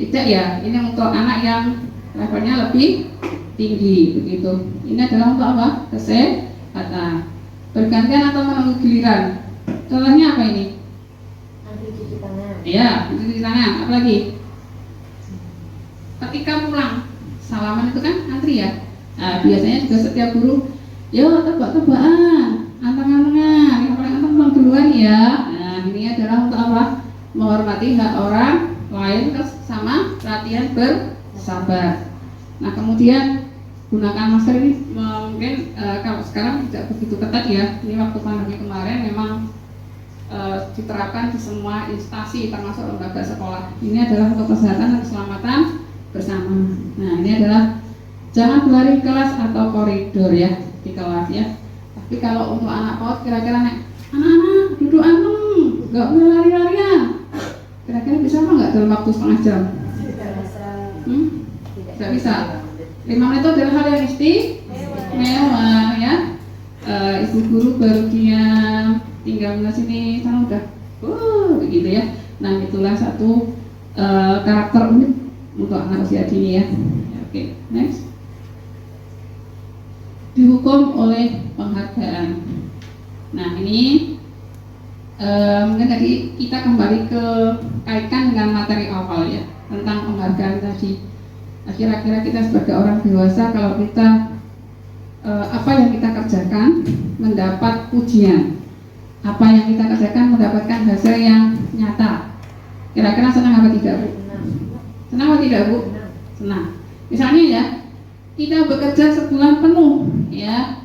tidak ya. Ini untuk anak yang levelnya lebih tinggi begitu. Ini adalah untuk apa? Kesehatan. Bergantian atau menunggu giliran. Contohnya apa ini?
Antri cuci tangan.
Iya, cuci tangan. Apa lagi? Ketika pulang, salaman itu kan antri ya. Nah, biasanya juga setiap guru, yo tebak-tebakan, anteng-antengan, yang paling anteng pulang duluan ya. Nah, ini adalah untuk apa? Menghormati hak orang lain sama latihan bersabar. Nah, kemudian gunakan masker ini mungkin kalau sekarang tidak begitu ketat ya. Ini waktu pandemi kemarin memang diterapkan di semua instansi termasuk lembaga sekolah. Ini adalah untuk kesehatan dan keselamatan bersama. Nah, ini adalah jangan berlari di kelas atau koridor ya di kelas ya. Tapi kalau untuk anak PAUD kira-kira anak-anak duduk anteng, nggak boleh lari-larian. Kira-kira bisa apa nggak dalam waktu setengah jam? Tidak bisa. 5 menit itu adalah hal yang istimewa ya. Ibu guru baru diam, tinggal di sini, sana udah, begitu ya. Nah, itulah satu karakter unik untuk anak usia dini ya. Oke, next. Dihukum oleh penghargaan. Nah, ini mungkin tadi kita kembali ke kaitkan dengan materi awal ya tentang penghargaan tadi. Nah, kira-kira kita sebagai orang dewasa kalau kita apa yang kita kerjakan mendapat pujian, apa yang kita kerjakan mendapatkan hasil yang nyata. Kira-kira senang apa tidak, Bu? Senang apa tidak, Bu? Senang. Misalnya ya, kita bekerja sebulan penuh ya,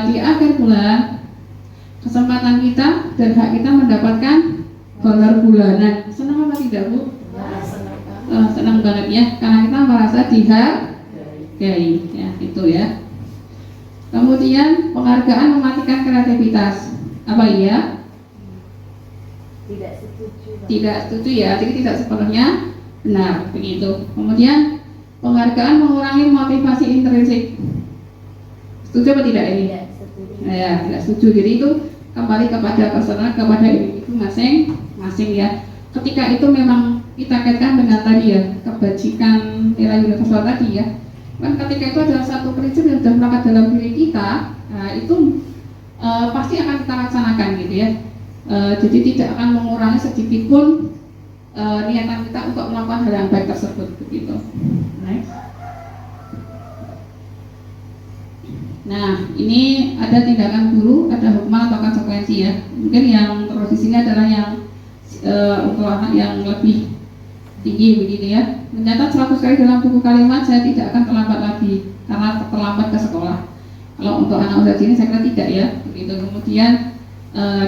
di akhir bulan kesempatan kita dan hak kita mendapatkan honor bulanan. Senang apa tidak, Bu? Senang banget ya, karena kita merasa dihargai ya, itu ya. Kemudian penghargaan mematikan kreativitas. Apa iya?
Tidak setuju.
Tidak setuju ya, jadi tidak sepenuhnya benar begitu. Kemudian penghargaan mengurangi motivasi intrinsik. Setuju apa tidak ini?
Tidak setuju.
Nah, ya, tidak setuju. Jadi itu kembali kepada personal, kepada individu masing-masing ya. Ketika itu memang kita kaitkan dengan tadi ya, kebajikan nilai universal tadi ya. Kan ketika itu adalah satu prinsip yang sudah melekat dalam diri kita, nah, itu pasti akan kita laksanakan gitu ya. Jadi tidak akan mengurangi sedikit pun niatan kita untuk melakukan hal yang baik tersebut begitu. Next. Nah, ini ada tindakan guru, ada hukuman atau konsekuensi ya. Mungkin yang terus di sini adalah yang untuk anak yang lebih tinggi begitu ya. Mencatat 100 kali dalam buku kalimat, saya tidak akan terlambat lagi karena terlambat ke sekolah. Kalau untuk anak usia dini saya kira tidak ya begitu. Kemudian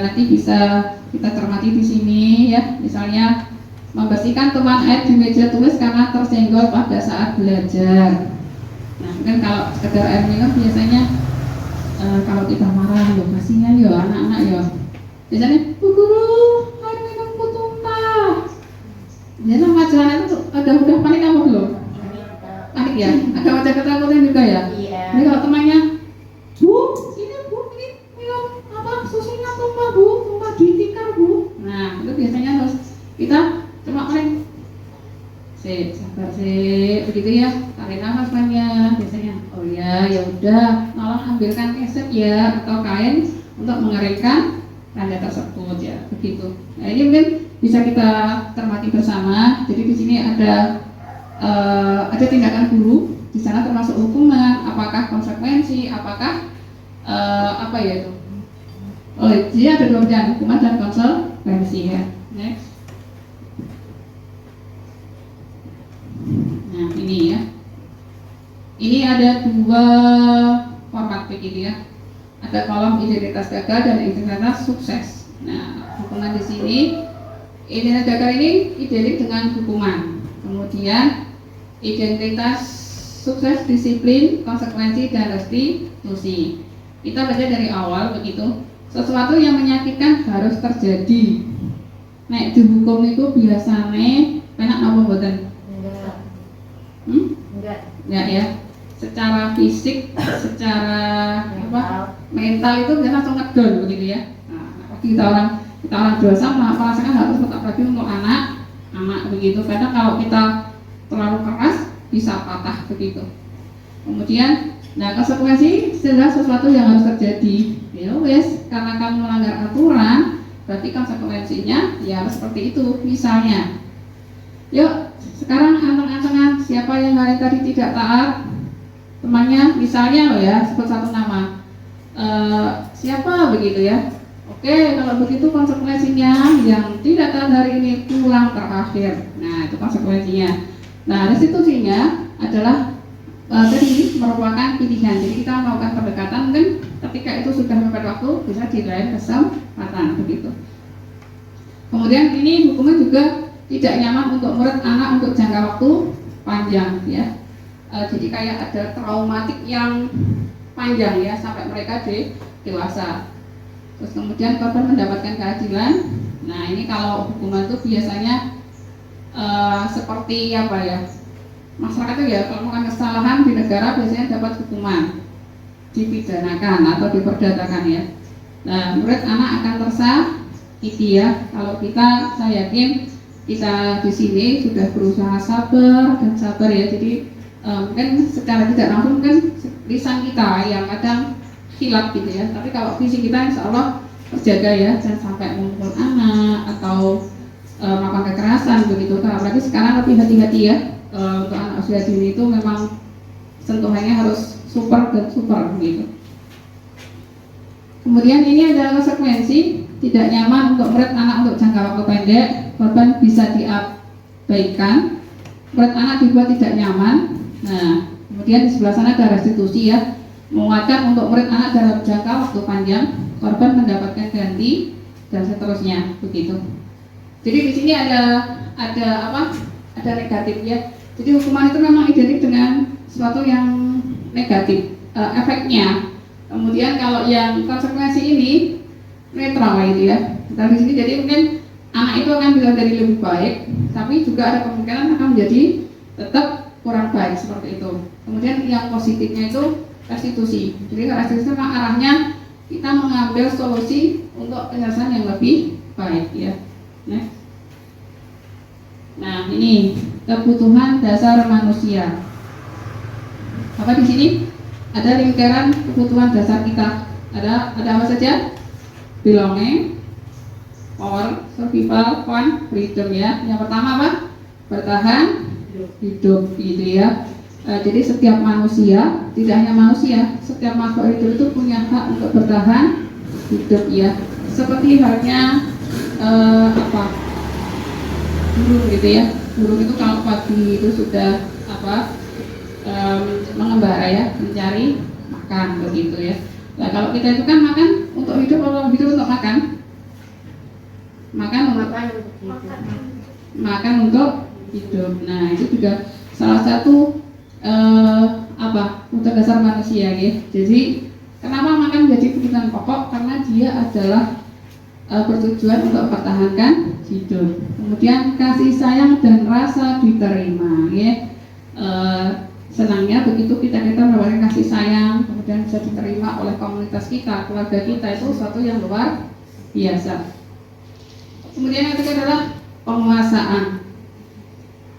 nanti bisa kita cermati di sini ya, misalnya membersihkan tumpahan air di meja tulis karena tersenggol pada saat belajar. Nah, mungkin kalau sekedar air minum biasanya kalau kita marah, ya kasihan ya anak-anak ya. Biasanya, Bu Guru, air minumku tumpah. Biasanya wajah itu udah panik apa belum? Panik ya? Ada wajah ketakutan juga ya?
Iya.
Jadi kalau temannya, Bu, ini minum apa susunya tumpah Bu, tumpah di tikar Bu. Nah, itu biasanya harus kita cuma paling sabar begitu ya, tarik nafas banyak biasanya. Oh ya, ya udah, tolong ambilkan keset ya atau kain untuk mengeringkan tanda tersebut ya, begitu. Nah, ini mungkin bisa kita cermati bersama. Jadi di sini ada tindakan guru, di sana termasuk hukuman, apakah konsekuensi, apakah apa ya itu? Oh, jadi ada dua pilihan, hukuman dan konsekuensi ya. Next. Nah, ini ya. Ini ada dua format begitu ya. Ada kolom identitas gagal dan identitas sukses. Nah, hukuman di sini, identitas gagal ini identik dengan hukuman. Kemudian identitas sukses, disiplin, konsekuensi dan restitusi. Kita baca dari awal begitu. sesuatu yang menyakitkan harus terjadi. Nek dihukum itu biasanya penak apa mboten?
Enggak. Enggak.
Enggak ya. Secara fisik, secara apa? Mental itu biasa langsung ngedon begitu ya. Nah, kita orang dewasa merasakan harus tetap lagi untuk anak begitu. Kadang kalau kita terlalu keras bisa patah begitu. Kemudian, nah konsekuensi adalah sesuatu yang harus terjadi. Ya wes, karena kamu melanggar aturan, berarti konsekuensinya ya harus seperti itu. Misalnya, yuk sekarang anteng-antengan siapa yang hari tadi tidak taat temannya, misalnya loh ya, sebut satu nama. Siapa begitu ya? Oke, kalau begitu konsekuensinya yang tidak taat hari ini pulang terakhir. Nah, itu konsekuensinya. Nah, restitusinya adalah tadi merupakan pilihan. Jadi kita melakukan pendekatan, mungkin ketika itu sudah mepet waktu bisa di lain kesempatan begitu. Kemudian ini hukuman juga tidak nyaman untuk murid anak untuk jangka waktu panjang ya. Jadi kayak ada traumatik yang panjang ya sampai mereka dewasa. Terus kemudian korban mendapatkan keadilan. Nah ini kalau hukuman itu biasanya seperti apa ya? Masyarakat itu ya kalau melakukan kesalahan di negara biasanya dapat hukuman, dipidanakan atau diperdatakan ya. Nah murid anak akan tersakiti ya. Kalau kita, saya yakin kita di sini sudah berusaha sabar dan sabar ya. Jadi mungkin secara tidak langsung kan lisan kita yang kadang hilap gitu ya. Tapi kalau visi kita insya Allah terjaga ya, jangan sampai memukul anak atau melakukan kekerasan begitu. Apalagi sekarang lebih hati-hati ya. Untuk anak usia dini itu memang sentuhannya harus super dan super begitu. Kemudian ini adalah konsekuensi tidak nyaman untuk murid anak untuk jangka waktu pendek. Korban bisa diabaikan, murid anak dibuat tidak nyaman. Nah, kemudian di sebelah sana ada restitusi ya, menguatkan untuk murid anak dalam jangka waktu panjang, korban mendapatkan ganti dan seterusnya begitu. Jadi di sini ada apa? Ada negatif ya. Jadi hukuman itu memang identik dengan sesuatu yang negatif efeknya. Kemudian kalau yang konsekuensi ini netral gitu ya. Dari sini jadi mungkin anak itu akan bisa jadi lebih baik, tapi juga ada kemungkinan akan menjadi tetap kurang baik seperti itu. Kemudian yang positifnya itu restitusi. Jadi restitusi memang arahnya kita mengambil solusi untuk penyelesaian yang lebih baik ya. Nah ini kebutuhan dasar manusia. Apa di sini? Ada lingkaran kebutuhan dasar kita. Ada apa saja? Belonging, power, survival, fun, freedom ya. Yang pertama apa? Bertahan hidup gitu ya. Jadi setiap manusia, tidak hanya manusia, setiap makhluk hidup itu punya hak untuk bertahan hidup ya. Seperti halnya burung gitu ya. Burung itu kalau pagi itu sudah mengembara ya, mencari makan begitu ya. Nah kalau kita itu kan makan untuk hidup atau hidup untuk makan? Makan untuk hidup. Nah itu juga salah satu untuk dasar manusia ya. Jadi kenapa makan menjadi kebutuhan pokok? Karena dia adalah bertujuan untuk mempertahankan hidup. Kemudian kasih sayang dan rasa diterima ya. Senangnya begitu kita mendapatkan kasih sayang, kemudian bisa diterima oleh komunitas kita, keluarga kita, itu sesuatu yang luar biasa. Kemudian yang ketiga adalah penguasaan.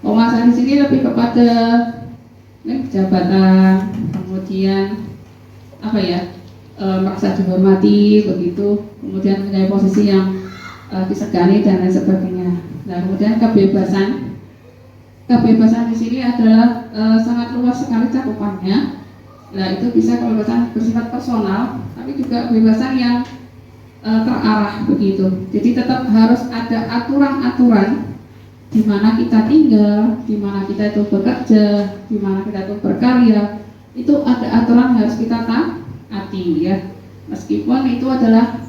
Penguasaan di sini lebih kepada jabatan, kemudian merasa dihormati begitu, kemudian mempunyai posisi yang disegani dan lain sebagainya. Nah kemudian kebebasan di sini adalah sangat luas sekali cakupannya. Nah itu bisa kebebasan bersifat personal, tapi juga kebebasan yang terarah begitu. Jadi tetap harus ada aturan-aturan di mana kita tinggal, di mana kita itu bekerja, di mana kita itu berkarya. Itu ada aturan yang harus kita taati ya. Meskipun itu adalah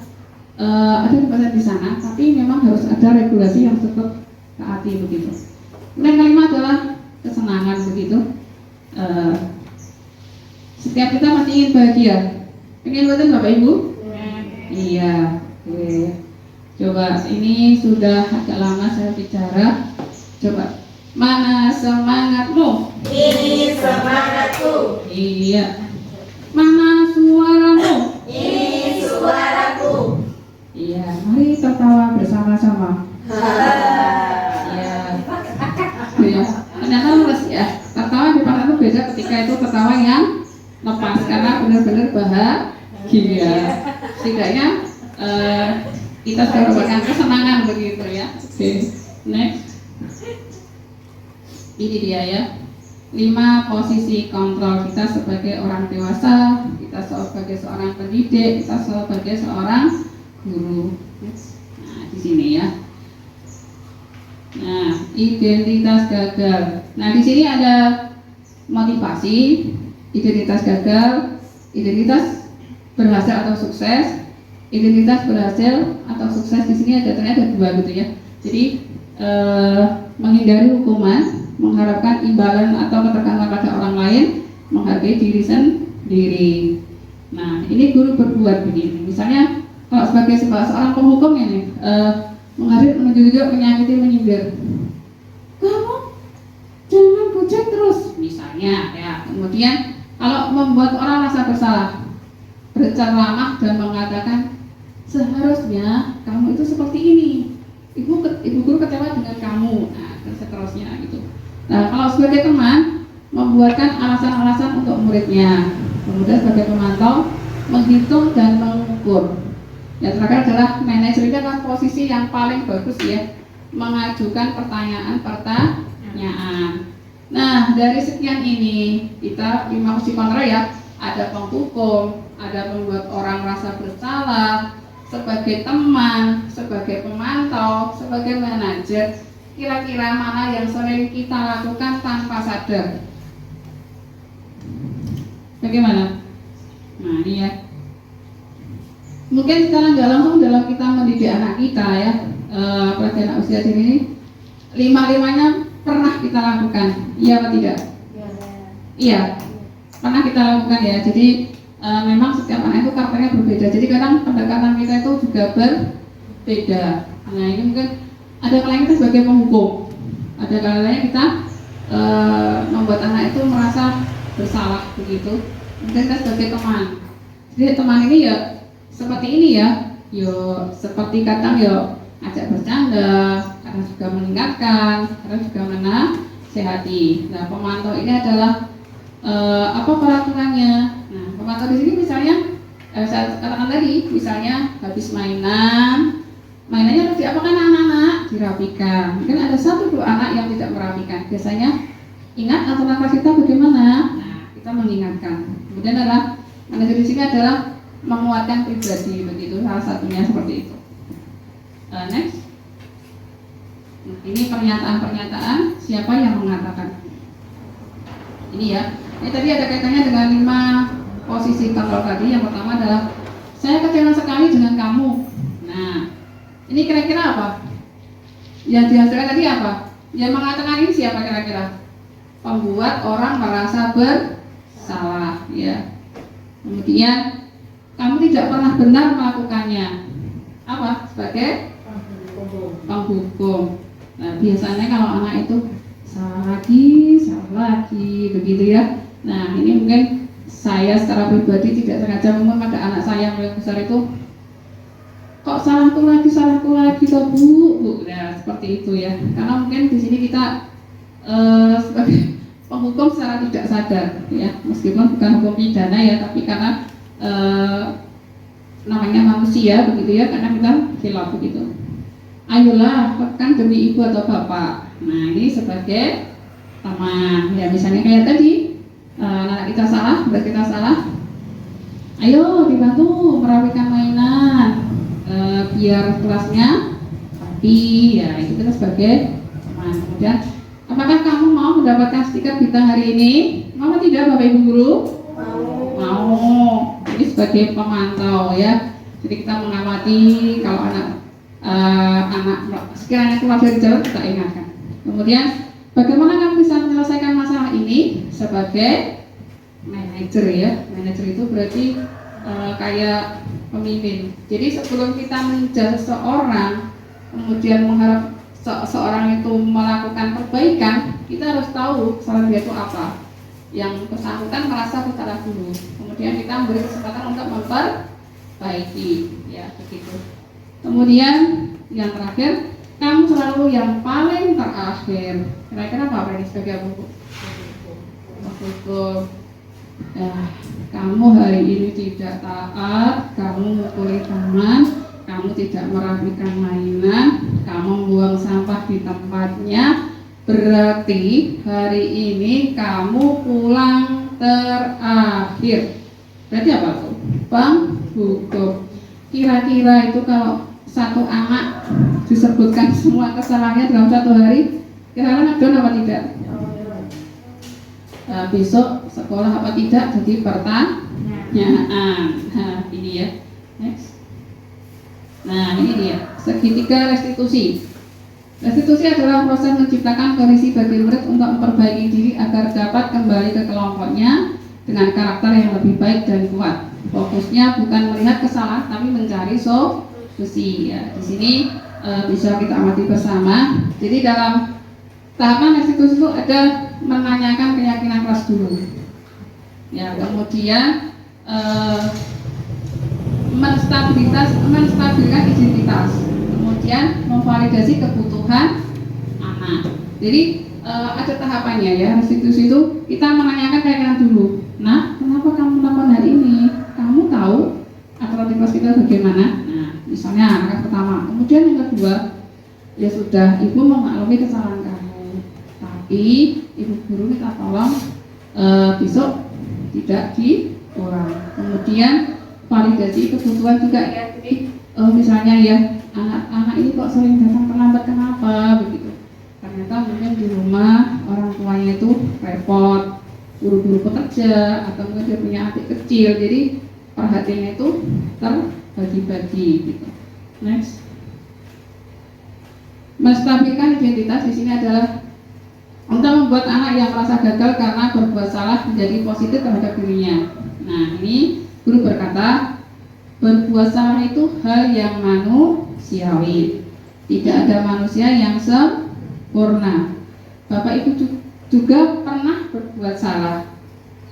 ada kebebasan di sana, tapi memang harus ada regulasi yang tetap taati begitu. Yang kelima adalah kesenangan begitu. Setiap kita masih ingin bahagia. Pengen betul Bapak Ibu? Iya, oke. Coba ini sudah agak lama saya bicara. Coba, mana semangatmu?
Ini semangatku.
Iya. Mana suaramu?
Ini suaraku.
Iya, mari tertawa bersama-sama. Iya. Iya. Ternyata lurus ya. Tertawa di mana itu beda ketika itu tertawa yang lepas karena benar-benar bahagia. Setidaknya kita sudah mendapatkan kesenangan begitu ya. Oke, next. Ini dia ya. 5 posisi kontrol kita sebagai orang dewasa, kita sebagai seorang pendidik, kita sebagai seorang guru. Nah, di sini ya. Nah, identitas gagal. Nah, di sini ada motivasi, identitas gagal, identitas berhasil atau sukses, identitas berhasil atau sukses. Di sini ada ternyata 2 gitu ya. Jadi menghindari hukuman, mengharapkan imbalan atau ketergantungan pada orang lain, menghargai diri sendiri. Nah, ini guru berbuat begini. Misalnya kalau sebagai seorang penghukum ini menghadap menunjuk-nunjuk, menyakiti, menyindir. Kamu jangan bujang terus, misalnya ya. Kemudian kalau membuat orang rasa bersalah, berceramah dan mengatakan seharusnya kamu itu seperti ini. Ibu guru kecewa dengan kamu. Nah, dan seterusnya gitu. Nah, kalau sebagai teman membuatkan alasan-alasan untuk muridnya, kemudian sebagai pemantau menghitung dan mengukur. Yang terakhir adalah manajer, ini adalah posisi yang paling bagus ya, mengajukan pertanyaan. Nah, dari sekian ini kita 5 posisi kontrol ya, ada penghukum, ada membuat orang rasa bersalah, sebagai teman, sebagai pemantau, sebagai manajer. Kira-kira mana yang sering kita lakukan tanpa sadar? Bagaimana? Nah, ini ya. Mungkin sekarang nggak langsung dalam kita mendidik anak kita ya, apalagi anak usia dini ini, 5-5-nya pernah kita lakukan, iya atau tidak? Iya, pernah kita lakukan ya. Jadi memang setiap anak itu karakternya berbeda. Jadi kadang pendekatan kita itu juga berbeda. Nah, ini mungkin ada kalanya kita sebagai penghukum, ada kalanya kita membuat anak itu merasa bersalah begitu. Mungkin kita sebagai teman. Jadi teman ini ya seperti ini ya, yo seperti kadang yo ajak bercanda, karena juga mengingatkan, karena juga menasehati. Nah, pemantau ini adalah apa peraturannya. Nah, pemantau di sini misalnya saya katakan tadi, misalnya habis mainannya harus diapakan anak-anak? Dirapikan. Mungkin ada 1-2 anak yang tidak merapikan. Biasanya ingat aturan kita bagaimana? Nah, kita mengingatkan. Kemudian adalah manajer di sini adalah menguatkan pribadi begitu, salah satunya seperti itu. Next. Nah, ini pernyataan-pernyataan siapa yang mengatakan. Ini ya. Ini tadi ada kaitannya dengan 5 posisi kontrol tadi. Yang pertama adalah saya kecewa sekali dengan kamu. Nah, ini kira-kira apa? Yang dihasilkan tadi apa? Yang mengatakan ini siapa kira-kira? Pembuat orang merasa bersalah ya. Kemudian kamu tidak pernah benar melakukannya. Apa? Sebagai penghukum. Nah, biasanya kalau anak itu salah lagi begitu ya. Nah, ini mungkin saya secara pribadi tidak sengaja ngomong pada anak saya yang besar itu, kok salahku lagi toh bu. Nah, seperti itu ya. Karena mungkin di sini kita sebagai penghukum secara tidak sadar ya, meskipun bukan hukum pidana ya, tapi karena namanya manusia begitu ya, karena kita khilaf begitu. Ayolah kan demi ibu atau bapak. Nah, ini sebagai teman ya, misalnya kayak tadi anak kita salah, berat kita salah, ayo dibantu merapikan mainan biar kelasnya rapi ya, itu kita sebagai teman. Kemudian apakah kamu mau mendapatkan stiker bintang hari ini? Mau tidak Bapak Ibu Guru? Mau. Ini sebagai pemantau ya. Jadi kita mengamati kalau anak sekiranya keluar dari jalur, kita ingatkan. Kemudian bagaimana kamu bisa menyelesaikan masalah ini sebagai manajer ya. Manajer itu berarti kayak pemimpin. Jadi sebelum kita menjudge seseorang, kemudian mengharap seseorang itu melakukan perbaikan, kita harus tahu kesalahan dia itu apa. Yang bersangkutan merasa bersalah dulu, kemudian kita memberi kesempatan untuk memperbaiki, ya begitu. Kemudian yang terakhir, kamu selalu yang paling terakhir. Kira-kira apa ini sebagai buku? Hukum. Kamu hari ini tidak taat, kamu mukuli teman, kamu tidak merapikan mainan, kamu buang sampah di tempatnya. Berarti hari ini kamu pulang terakhir. Berarti apa tuh? Bang hukum. Kira-kira itu kalau satu anak disebutkan semua kesalahannya dalam satu hari, kira-kira ngedon apa tidak? Besok sekolah apa tidak jadi pertanyaan. Ini ya. Next. Nah ini dia segitiga restitusi. Restitusi adalah proses menciptakan kondisi bagi murid untuk memperbaiki diri agar dapat kembali ke kelompoknya dengan karakter yang lebih baik dan kuat. Fokusnya bukan melihat kesalahan, tapi mencari solusi. Ya, di sini bisa kita amati bersama. Jadi dalam tahapan restitusi itu ada menanyakan keyakinan kelas dulu. Ya, kemudian menstabilkan identitas. Kemudian memvalidasi kebutuhan anak. Jadi ada tahapannya ya. Restitusi itu kita menanyakan keyakinan dulu. Nah, kenapa kamu melakukan hal ini? Kamu tahu aturan kelas kita bagaimana? Nah, misalnya anak pertama. Kemudian yang kedua, ya sudah, ibu memaklumi kesalahan kamu, tapi ibu guru minta tolong besok tidak diulang. Kemudian validasi kebutuhan juga ya. Jadi misalnya ya, anak-anak ini kok sering datang terlambat, kenapa begitu? Ternyata mungkin di rumah orang tuanya itu repot, buru-buru bekerja, atau mungkin dia punya adik kecil, jadi perhatiannya itu terbagi-bagi gitu. Next. Menstabilkan identitas di sini adalah untuk membuat anak yang merasa gagal karena berbuat salah menjadi positif terhadap dirinya. Nah, ini guru berkata, berbuat salah itu hal yang manusiawi. Tidak ada manusia yang sempurna. Bapak Ibu juga pernah berbuat salah.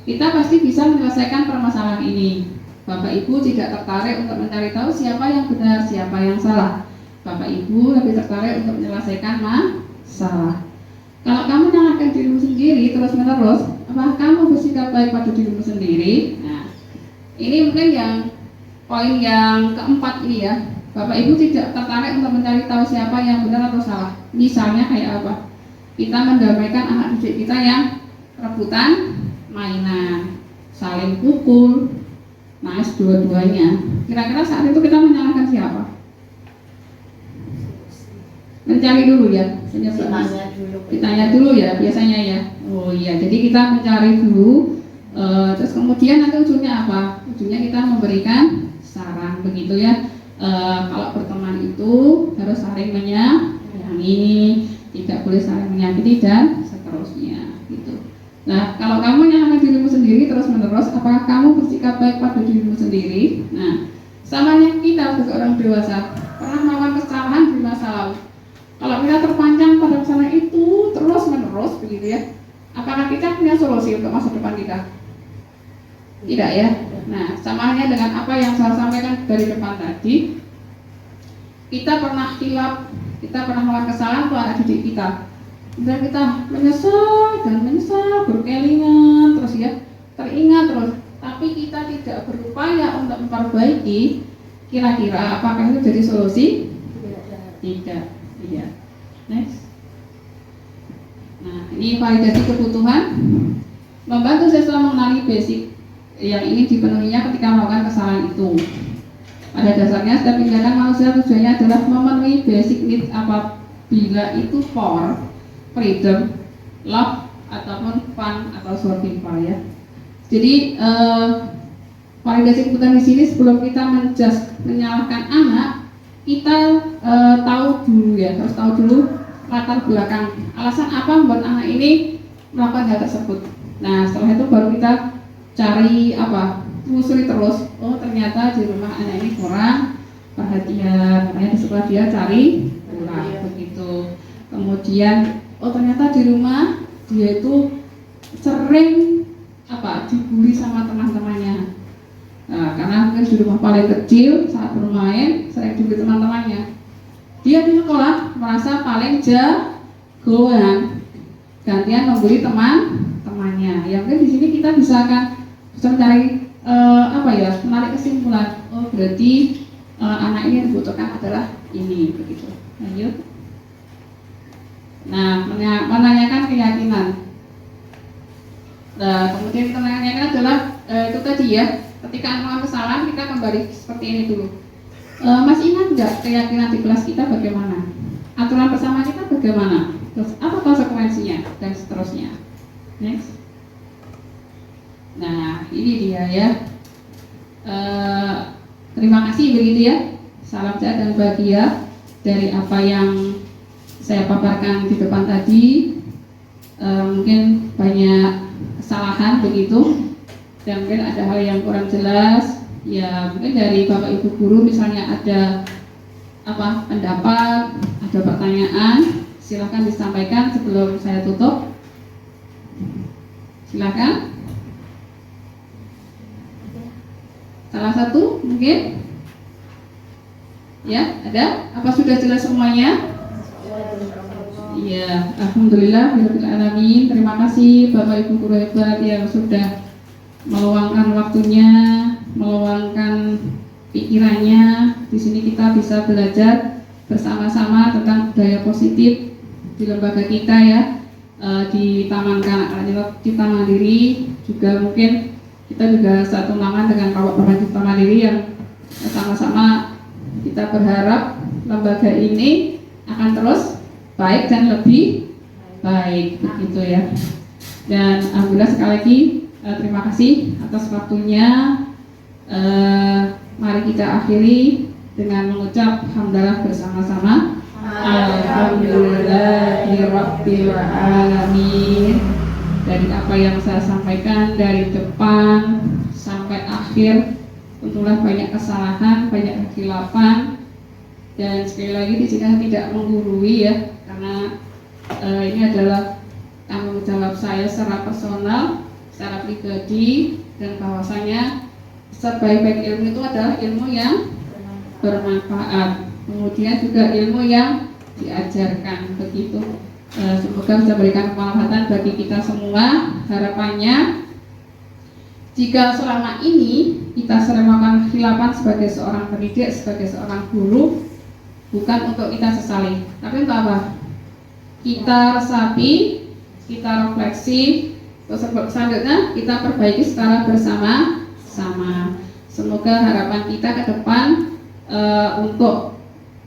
Kita pasti bisa menyelesaikan permasalahan ini. Bapak Ibu tidak tertarik untuk mencari tahu siapa yang benar, siapa yang salah. Bapak Ibu lebih tertarik untuk menyelesaikan masalah. Kalau kamu menyalahkan dirimu sendiri terus-menerus, apakah kamu bersikap baik pada dirimu sendiri? Nah, ini mungkin yang poin yang keempat ini ya. Bapak Ibu tidak tertarik untuk mencari tahu siapa yang benar atau salah. Misalnya kayak apa? Kita mendamaikan anak didik kita yang rebutan mainan, saling pukul, naas dua-duanya. Kira-kira saat itu kita menyalahkan siapa? Mencari dulu ya, ditanya dulu ya biasanya ya. Oh iya, jadi kita mencari dulu, terus kemudian nanti ujungnya apa? Ujungnya kita memberikan saran begitu ya. Kalau berteman itu harus saling menyayangi, tidak boleh saling menyakiti dan seterusnya gitu. Nah, kalau kamu menyalahkan dirimu sendiri terus-menerus, apakah kamu bersikap baik pada dirimu sendiri? Nah, samanya kita sebagai orang dewasa pernah melakukan kesalahan di masa lalu. Kalau kita terpanjang pada kesalahan itu terus-menerus begitu ya, apakah kita punya solusi untuk masa depan kita? Tidak ya. Nah, sama halnya dengan apa yang saya sampaikan dari depan tadi. Kita pernah hilap, kita pernah melakukan kesalahan pada anak didik kita. Dan kita menyesal, berkelingan terus ya, teringat terus. Tapi kita tidak berupaya untuk memperbaiki. Kira-kira apakah itu jadi solusi? Tidak. Iya. Next. Nah, ini validasi kebutuhan. Membantu siswa mengenali basic yang ingin dipenuhinya ketika melakukan kesalahan itu. Pada dasarnya setiap tindakan manusia tujuannya adalah memenuhi basic needs apabila itu for freedom, love, ataupun fun atau survival ya. Jadi validasi kebutuhan di sini sebelum kita menyalahkan anak, kita tahu dulu ya, harus tahu dulu latar belakang alasan apa membuat anak ini melakukan hal tersebut. Nah, setelah itu baru kita cari apa telusuri terus, oh ternyata di rumah anak ini kurang perhatian, makanya di sekolah dia cari kurang begitu. Kemudian oh ternyata di rumah dia itu sering dibully sama teman-temannya. Nah, karena mungkin di rumah paling kecil saat bermain sering dibully teman-temannya. Dia di sekolah merasa paling jagoan, gantian membuli teman-temannya. Ya mungkin di sini kita bisa mencari menarik kesimpulan. Oh berarti anak ini yang dibutuhkan adalah ini begitu. Lanjut. Nah, menanyakan keyakinan. Nah, kemudian menanyakan adalah itu tadi ya. Ketika melakukan kesalahan kita kembali seperti ini dulu. Masih ingat nggak keyakinan di kelas kita bagaimana? Aturan bersama kita bagaimana? Terus apa konsekuensinya dan seterusnya. Next. Nah, ini dia ya. Terima kasih begitu ya. Salam sehat dan bahagia dari apa yang saya paparkan di depan tadi. Mungkin banyak kesalahan begitu, dan mungkin ada hal yang kurang jelas. Ya mungkin dari Bapak Ibu guru misalnya ada pendapat, ada pertanyaan, silahkan disampaikan sebelum saya tutup. Silahkan. Salah satu mungkin? Ya, ada? Apa sudah jelas semuanya? Iya, alhamdulillah, alamin. Terima kasih Bapak Ibu guru hebat yang sudah meluangkan waktunya, meluangkan pikirannya. Di sini kita bisa belajar bersama-sama tentang budaya positif di lembaga kita ya, di Taman Kanak-Kanak Cipta Mandiri. Juga mungkin kita juga satu nama dengan Bapak Cipta Mandiri yang sama-sama kita berharap lembaga ini akan terus baik dan lebih baik begitu ya. Dan alhamdulillah sekali lagi terima kasih atas waktunya. Mari kita akhiri dengan mengucap hamdalah bersama-sama. Alhamdulillahirabbil alamin. Dari apa yang saya sampaikan dari depan sampai akhir, tentulah banyak kesalahan, banyak kekhilafan. Dan sekali lagi di sini tidak menggurui ya, karena ini adalah tanggung jawab saya secara personal, secara pribadi, dan bahwasanya sebaik-baik ilmu itu adalah ilmu yang bermanfaat, kemudian juga ilmu yang diajarkan begitu. Semoga bisa berikan kemanfaatan bagi kita semua. Harapannya jika selama ini kita sering melakukan khilafan sebagai seorang pendidik, sebagai seorang guru, bukan untuk kita sesali, tapi untuk apa? Kita resapi, kita refleksi, terus selanjutnya kita perbaiki secara bersama-sama. Semoga harapan kita ke depan untuk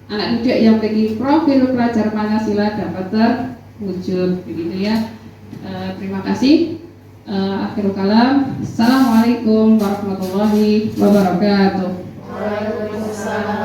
anak didik yang memiliki profil pelajar Pancasila dapat terwujud, begitu ya. Terima kasih. Akhirul kalam. Assalamualaikum warahmatullahi wabarakatuh.
Waalaikumsalam.